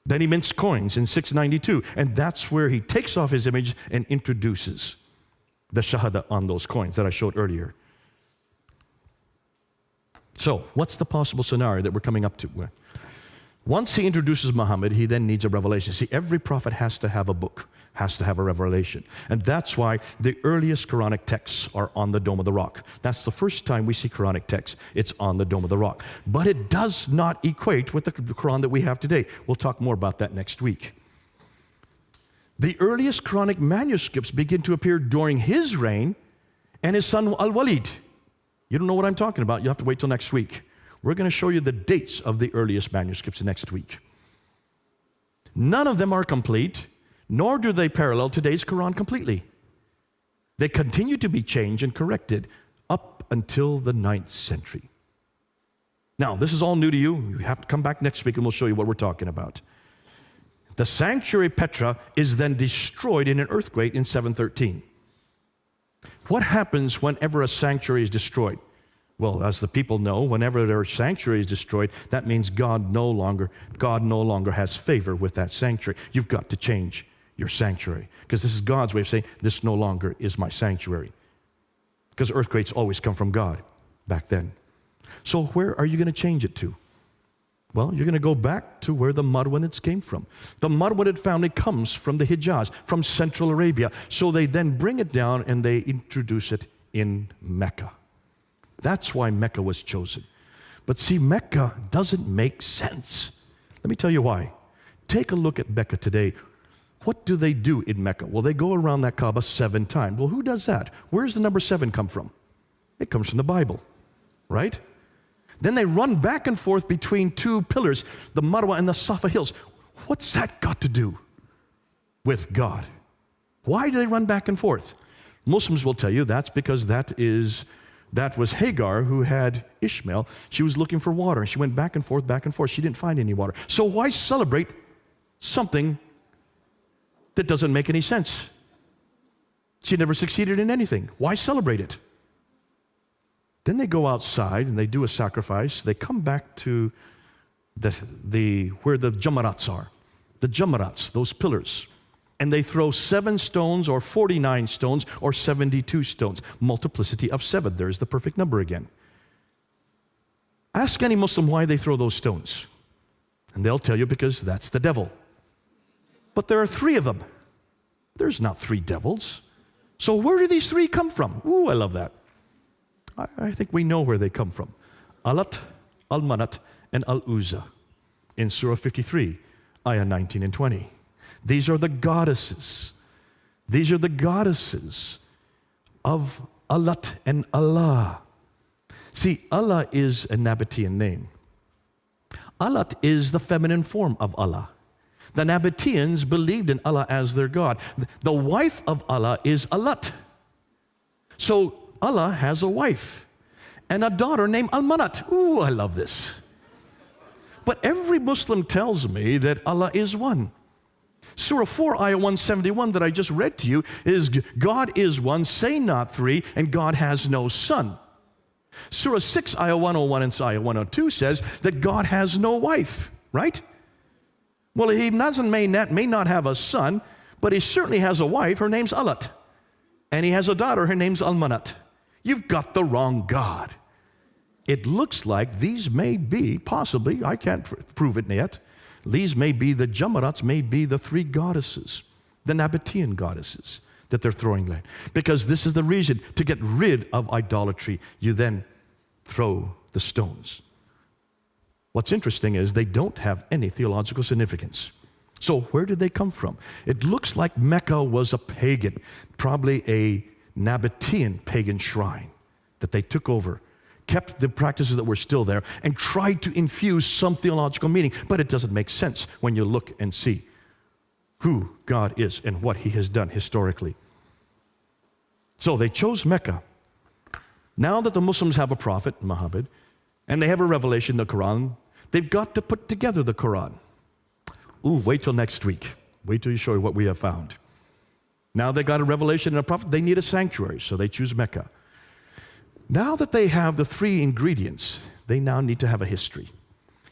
A: Then he mints coins in 692, and that's where he takes off his image and introduces the Shahada on those coins that I showed earlier. So, what's the possible scenario that we're coming up to? Once he introduces Muhammad, he then needs a revelation. See, every prophet has to have a book, has to have a revelation. And that's why the earliest Quranic texts are on the Dome of the Rock. That's the first time we see Quranic texts. It's on the Dome of the Rock. But it does not equate with the Quran that we have today. We'll talk more about that next week. The earliest Quranic manuscripts begin to appear during his reign and his son Al-Walid. You don't know what I'm talking about. You'll have to wait till next week. We're going to show you the dates of the earliest manuscripts next week. None of them are complete, nor do they parallel today's Quran completely. They continue to be changed and corrected up until the 9th century. Now, this is all new to you. You have to come back next week and we'll show you what we're talking about. The sanctuary Petra is then destroyed in an earthquake in 713. What happens whenever a sanctuary is destroyed? Well, as the people know, whenever their sanctuary is destroyed, that means God no longer has favor with that sanctuary. You've got to change your sanctuary, because this is God's way of saying, this no longer is my sanctuary. Because earthquakes always come from God back then. So where are you going to change it to? Well, you're going to go back to where the Marwanids came from. The Marwanid family comes from the Hijaz, from Central Arabia. So they then bring it down and they introduce it in Mecca. That's why Mecca was chosen. But see, Mecca doesn't make sense. Let me tell you why. Take a look at Mecca today. What do they do in Mecca? Well, they go around that Kaaba 7 times. Well, who does that? Where does the number 7 come from? It comes from the Bible, right? Then they run back and forth between two pillars, the Marwa and the Safa hills. What's that got to do with God? Why do they run back and forth? Muslims will tell you that's because that was Hagar who had Ishmael. She was looking for water, and she went back and forth, back and forth. She didn't find any water. So why celebrate something that doesn't make any sense? She never succeeded in anything. Why celebrate it? Then they go outside and they do a sacrifice. They come back to where the Jamarats are. The Jamarats, those pillars. And they throw 7 stones or 49 stones or 72 stones. Multiplicity of 7. There's the perfect number again. Ask any Muslim why they throw those stones. And they'll tell you because that's the devil. But there are 3 of them. There's not 3 devils. So where do these 3 come from? Ooh, I love that. I think we know where they come from. Alat, Al-Manat, and Al-Uzza in Surah 53, ayah 19 and 20. These are the goddesses. These are the goddesses of Alat and Allah. See, Allah is a Nabatean name. Alat is the feminine form of Allah. The Nabateans believed in Allah as their God. The wife of Allah is Alat. So Allah has a wife and a daughter named Al-Manat. Ooh, I love this. But every Muslim tells me that Allah is one. Surah 4, ayah 171 that I just read to you is God is one, say not 3, and God has no son. Surah 6, ayah 101 and ayah 102 says that God has no wife, right? Well, he may not have a son, but he certainly has a wife. Her name's Alat. And he has a daughter. Her name's Al-Manat. You've got the wrong God. It looks like these may be, possibly, I can't prove it yet, These may be, the Jamarats may be the three goddesses, the Nabatean goddesses that they're throwing in. Because this is the reason, to get rid of idolatry, you then throw the stones. What's interesting is they don't have any theological significance. So where did they come from? It looks like Mecca was a pagan, probably a Nabatean pagan shrine that they took over, kept the practices that were still there, and tried to infuse some theological meaning. But it doesn't make sense when you look and see who God is and what He has done historically. So they chose Mecca. Now that the Muslims have a prophet, Muhammad, and they have a revelation, the Quran, they've got to put together the Quran. Ooh, wait till next week. Wait till you show you what we have found. Now they got a revelation and a prophet, they need a sanctuary, so they choose Mecca. Now that they have the three ingredients, they now need to have a history.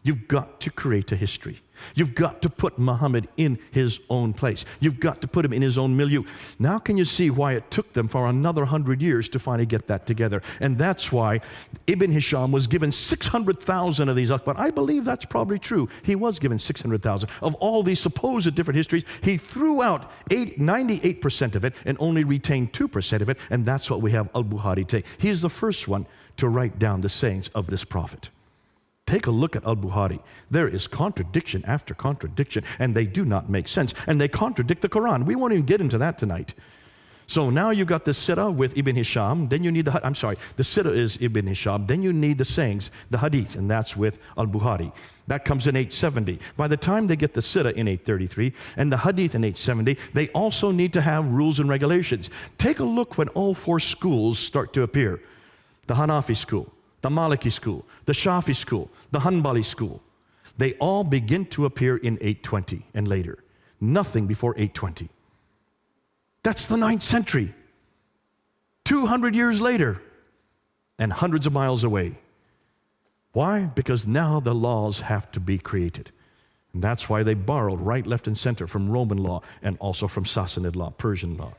A: You've got to create a history. You've got to put Muhammad in his own place. You've got to put him in his own milieu. Now can you see why it took them for another 100 years to finally get that together? And that's why Ibn Hisham was given 600,000 of these Akbar. I believe that's probably true. He was given 600,000. Of all these supposed different histories, he threw out 98% of it and only retained 2% of it, and that's what we have Al-Bukhari take. He is the first one to write down the sayings of this prophet. Take a look at Al-Bukhari. There is contradiction after contradiction, and they do not make sense, and they contradict the Quran. We won't even get into that tonight. So now you've got the Sirah with Ibn Hisham, then you need the Sirah is Ibn Hisham, then you need the sayings, the Hadith, and that's with Al-Bukhari. That comes in 870. By the time they get the Sirah in 833 and the Hadith in 870, they also need to have rules and regulations. Take a look when all four schools start to appear. The Hanafi school, the Maliki school, the Shafi school, the Hanbali school. They all begin to appear in 820 and later. Nothing before 820. That's the 9th century. 200 years later and hundreds of miles away. Why? Because now the laws have to be created. And that's why they borrowed right, left, and center from Roman law and also from Sassanid law, Persian law.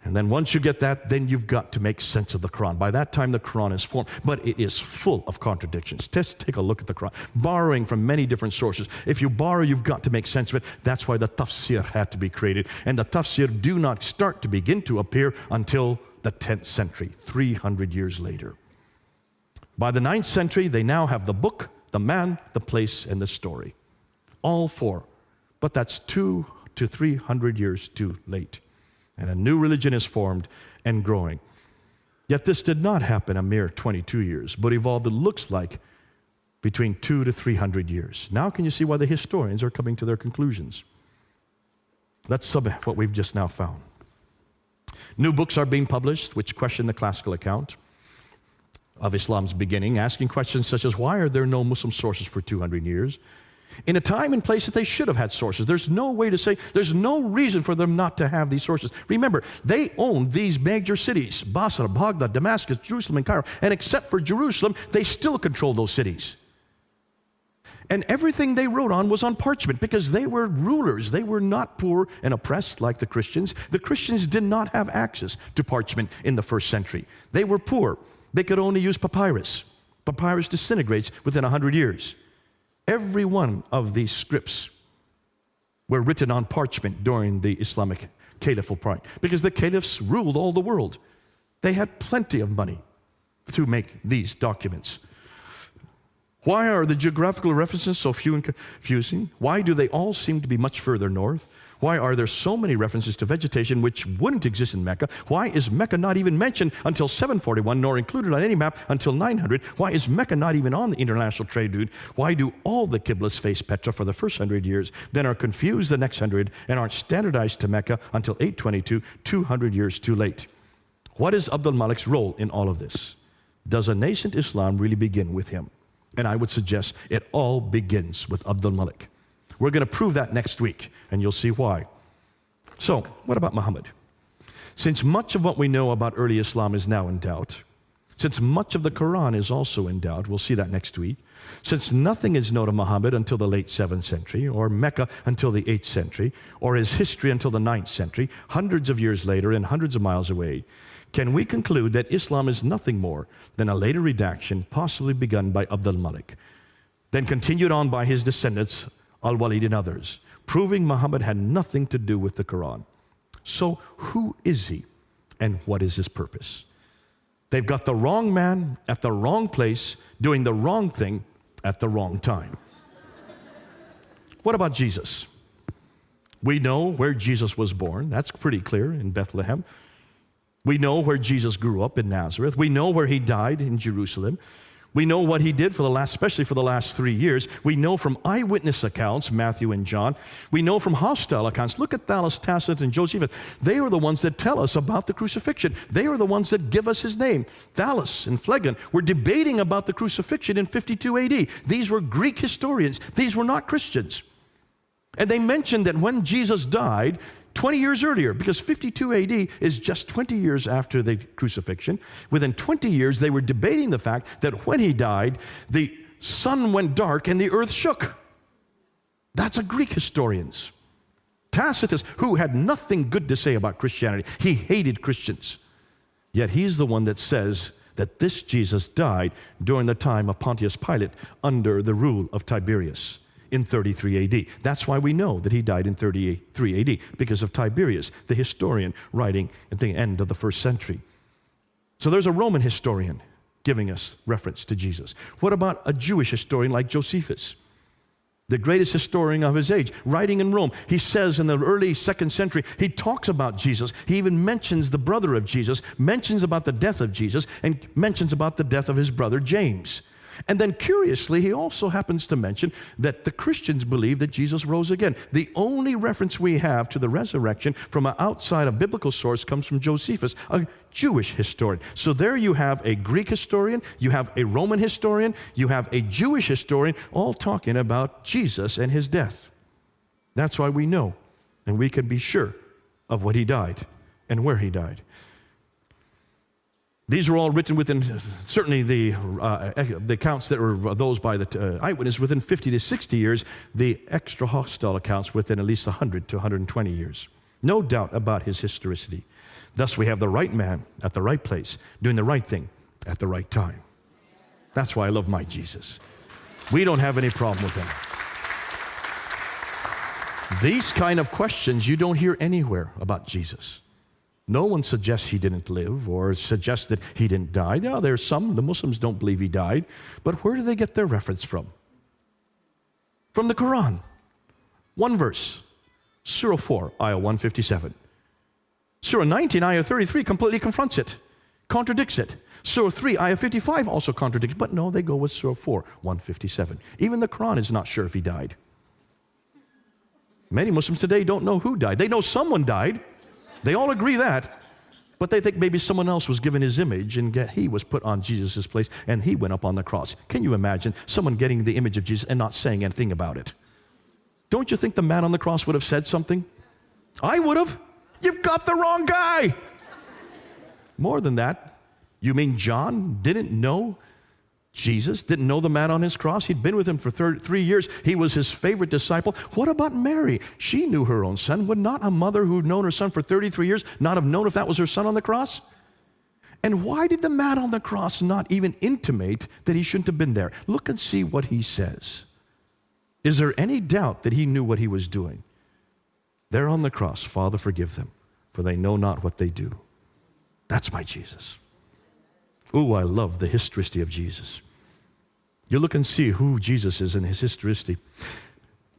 A: And then once you get that, then you've got to make sense of the Quran. By that time, the Quran is formed, but it is full of contradictions. Just take a look at the Quran, borrowing from many different sources. If you borrow, you've got to make sense of it. That's why the tafsir had to be created. And the tafsir do not start to begin to appear until the 10th century, 300 years later. By the 9th century, they now have the book, the man, the place, and the story. All four. But that's 200 to 300 years too late. And a new religion is formed and growing. Yet this did not happen a mere 22 years, but evolved, it looks like, between 200 to 300 years. Now can you see why the historians are coming to their conclusions? That's what we've just now found. New books are being published which question the classical account of Islam's beginning, asking questions such as, why are there no Muslim sources for 200 years? In a time and place that they should have had sources. There's no way to say, there's no reason for them not to have these sources. Remember, they owned these major cities, Basra, Baghdad, Damascus, Jerusalem, and Cairo. And except for Jerusalem, they still control those cities. And everything they wrote on was on parchment because they were rulers. They were not poor and oppressed like the Christians. The Christians did not have access to parchment in the 1st century. They were poor. They could only use papyrus. Papyrus disintegrates within 100 years. Every one of these scripts were written on parchment during the Islamic caliphal period because the caliphs ruled all the world. They had plenty of money to make these documents. Why are the geographical references so few and confusing? Why do they all seem to be much further north? Why are there so many references to vegetation which wouldn't exist in Mecca? Why is Mecca not even mentioned until 741, nor included on any map until 900? Why is Mecca not even on the international trade route? Why do all the Qiblas face Petra for the first 100 years, then are confused the next 100, and aren't standardized to Mecca until 822, 200 years too late? What is Abdul Malik's role in all of this? Does a nascent Islam really begin with him? And I would suggest it all begins with Abdul Malik. We're going to prove that next week, and you'll see why. So, what about Muhammad? Since much of what we know about early Islam is now in doubt, since much of the Quran is also in doubt, we'll see that next week, since nothing is known of Muhammad until the late 7th century, or Mecca until the 8th century, or his history until the 9th century, hundreds of years later and hundreds of miles away, can we conclude that Islam is nothing more than a later redaction possibly begun by Abdul Malik, then continued on by his descendants al-Walid and others, proving Muhammad had nothing to do with the Quran. So who is he, and what is his purpose? They've got the wrong man at the wrong place, doing the wrong thing at the wrong time. What about Jesus? We know where Jesus was born. That's pretty clear, in Bethlehem. We know where Jesus grew up, in Nazareth. We know where he died, in Jerusalem. We know what he did especially for the last 3 years. We know from eyewitness accounts, Matthew and John. We know from hostile accounts. Look at Thallus, Tacitus, and Josephus. They are the ones that tell us about the crucifixion. They are the ones that give us his name. Thallus and Phlegon were debating about the crucifixion in 52 AD. These were Greek historians. These were not Christians. And they mentioned that when Jesus died, 20 years earlier, because 52 AD is just 20 years after the crucifixion, within 20 years they were debating the fact that when he died, the sun went dark and the earth shook. That's a Greek historians. Tacitus, who had nothing good to say about Christianity, he hated Christians. Yet he's the one that says that this Jesus died during the time of Pontius Pilate under the rule of Tiberius in 33 AD. That's why we know that he died in 33 AD, because of Tiberius, the historian writing at the end of the first century. So there's a Roman historian giving us reference to Jesus. What about a Jewish historian like Josephus, the greatest historian of his age, writing in Rome? He says in the early 2nd century, he talks about Jesus. He even mentions the brother of Jesus, mentions about the death of Jesus, and mentions about the death of his brother James. And then curiously, he also happens to mention that the Christians believe that Jesus rose again. The only reference we have to the resurrection from outside a biblical source comes from Josephus, a Jewish historian. So there you have a Greek historian, you have a Roman historian, you have a Jewish historian, all talking about Jesus and his death. That's why we know, and we can be sure of what he died and where he died. These were all written within, certainly the accounts that were those by the eyewitness, within 50 to 60 years, the extra hostile accounts within at least 100 to 120 years. No doubt about his historicity. Thus we have the right man at the right place, doing the right thing at the right time. That's why I love my Jesus. We don't have any problem with him. These kind of questions you don't hear anywhere about Jesus. No one suggests he didn't live or suggests that he didn't die. Now, there's some, the Muslims don't believe he died, but where do they get their reference from? From the Quran. One verse, Surah 4, Ayah 157. Surah 19, Ayah 33 completely confronts it, contradicts it. Surah 3, Ayah 55 also contradicts, but no, they go with Surah 4, 157. Even the Quran is not sure if he died. Many Muslims today don't know who died. They know someone died. They all agree that, but they think maybe someone else was given his image and he was put on Jesus' place and he went up on the cross. Can you imagine someone getting the image of Jesus and not saying anything about it? Don't you think the man on the cross would have said something? I would have. You've got the wrong guy. More than that, you mean John didn't know Jesus, didn't know the man on his cross? He'd been with him for 3 years. He was his favorite disciple. What about Mary? She knew her own son. Would not a mother who'd known her son for 33 years not have known if that was her son on the cross? And why did the man on the cross not even intimate that he shouldn't have been there? Look and see what he says. Is there any doubt that he knew what he was doing? There on the cross, Father, forgive them, for they know not what they do. That's my Jesus. Ooh, I love the historicity of Jesus. You look and see who Jesus is in his historicity.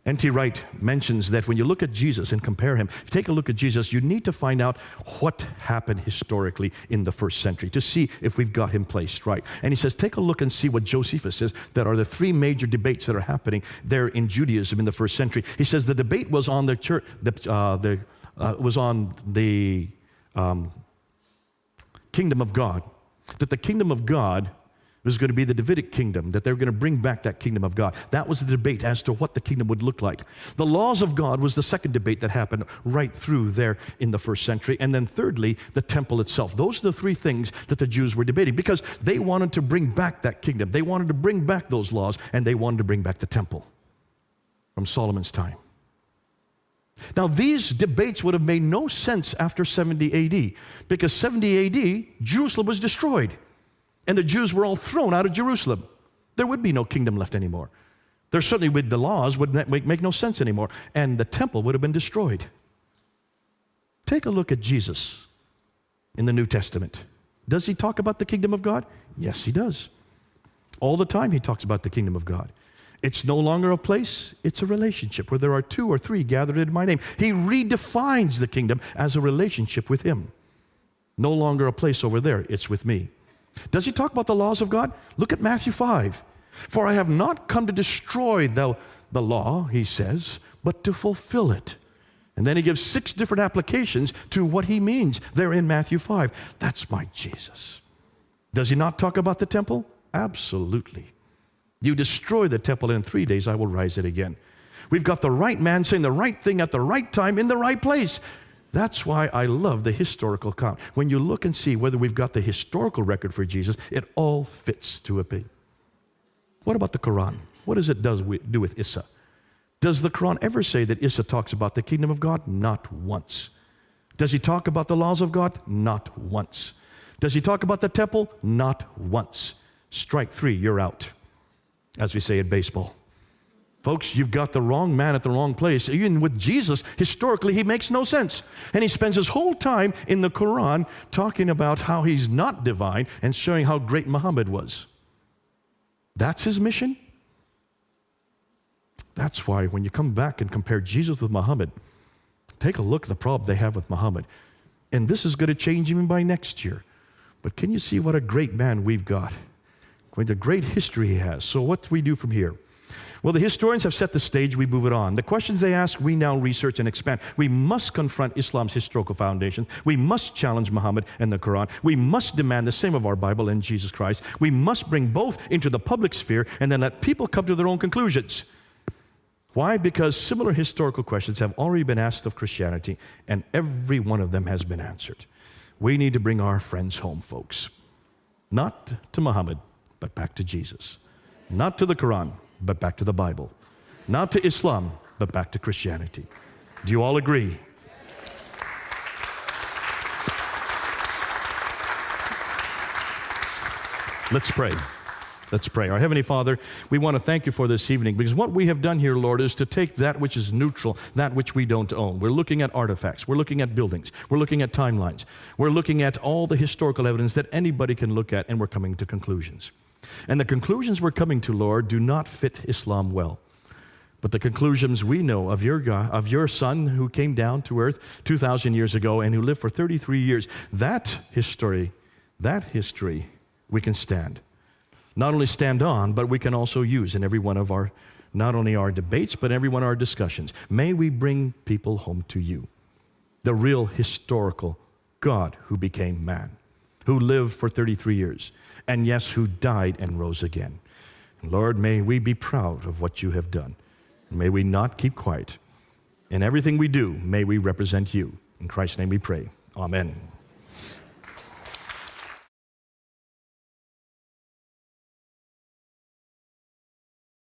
A: N.T. Wright mentions that when you look at Jesus and compare him, if you take a look at Jesus, you need to find out what happened historically in the first century to see if we've got him placed right. And he says, take a look and see what Josephus says that are the 3 major debates that are happening there in Judaism in the first century. He says the debate was on the church, kingdom of God, that the kingdom of God was going to be the Davidic kingdom, that they were going to bring back that kingdom of God. That was the debate as to what the kingdom would look like. The laws of God was the second debate that happened right through there in the first century. And then thirdly, the temple itself. Those are the 3 things that the Jews were debating because they wanted to bring back that kingdom. They wanted to bring back those laws, and they wanted to bring back the temple from Solomon's time. Now, these debates would have made no sense after 70 AD because 70 AD, Jerusalem was destroyed. And the Jews were all thrown out of Jerusalem. There would be no kingdom left anymore. There certainly with the laws would make no sense anymore, and the temple would have been destroyed. Take a look at Jesus in the New Testament. Does he talk about the kingdom of God? Yes, he does. All the time he talks about the kingdom of God. It's no longer a place, it's a relationship where there are 2 or 3 gathered in my name. He redefines the kingdom as a relationship with him. No longer a place over there, it's with me. Does he talk about the laws of God? Look at Matthew 5. For I have not come to destroy the law, he says, but to fulfill it. And then he gives 6 different applications to what he means there in Matthew 5. That's my Jesus. Does he not talk about the temple? Absolutely. You destroy the temple, and in 3 days I will rise it again. We've got the right man saying the right thing at the right time in the right place. That's why I love the historical account. When you look and see whether we've got the historical record for Jesus, it all fits to a P. What about the Quran? What does it do with Isa? Does the Quran ever say that Isa talks about the kingdom of God? Not once. Does he talk about the laws of God? Not once. Does he talk about the temple? Not once. Strike 3, you're out, as we say in baseball. Folks, you've got the wrong man at the wrong place. Even with Jesus, historically, he makes no sense. And he spends his whole time in the Quran talking about how he's not divine and showing how great Muhammad was. That's his mission? That's why when you come back and compare Jesus with Muhammad, take a look at the problem they have with Muhammad. And this is going to change even by next year. But can you see what a great man we've got? What a great history he has. So what do we do from here? Well, the historians have set the stage, we move it on. The questions they ask, we now research and expand. We must confront Islam's historical foundations. We must challenge Muhammad and the Quran. We must demand the same of our Bible and Jesus Christ. We must bring both into the public sphere and then let people come to their own conclusions. Why? Because similar historical questions have already been asked of Christianity, and every one of them has been answered. We need to bring our friends home, folks. Not to Muhammad, but back to Jesus. Not to the Quran, but back to the Bible. Not to Islam, but back to Christianity. Do you all agree? Let's pray. Let's pray. Our Heavenly Father, we want to thank you for this evening, because what we have done here, Lord, is to take that which is neutral, that which we don't own. We're looking at artifacts. We're looking at buildings. We're looking at timelines. We're looking at all the historical evidence that anybody can look at, and we're coming to conclusions. And the conclusions we're coming to, Lord, do not fit Islam well. But the conclusions we know of your God, of your Son who came down to earth 2,000 years ago and who lived for 33 years, that history we can stand. Not only stand on, but we can also use in every one of our, not only our debates, but every one of our discussions. May we bring people home to you, the real historical God who became man, who lived for 33 years, and yes, who died and rose again. Lord, may we be proud of what you have done. May we not keep quiet. In everything we do, may we represent you. In Christ's name we pray. Amen.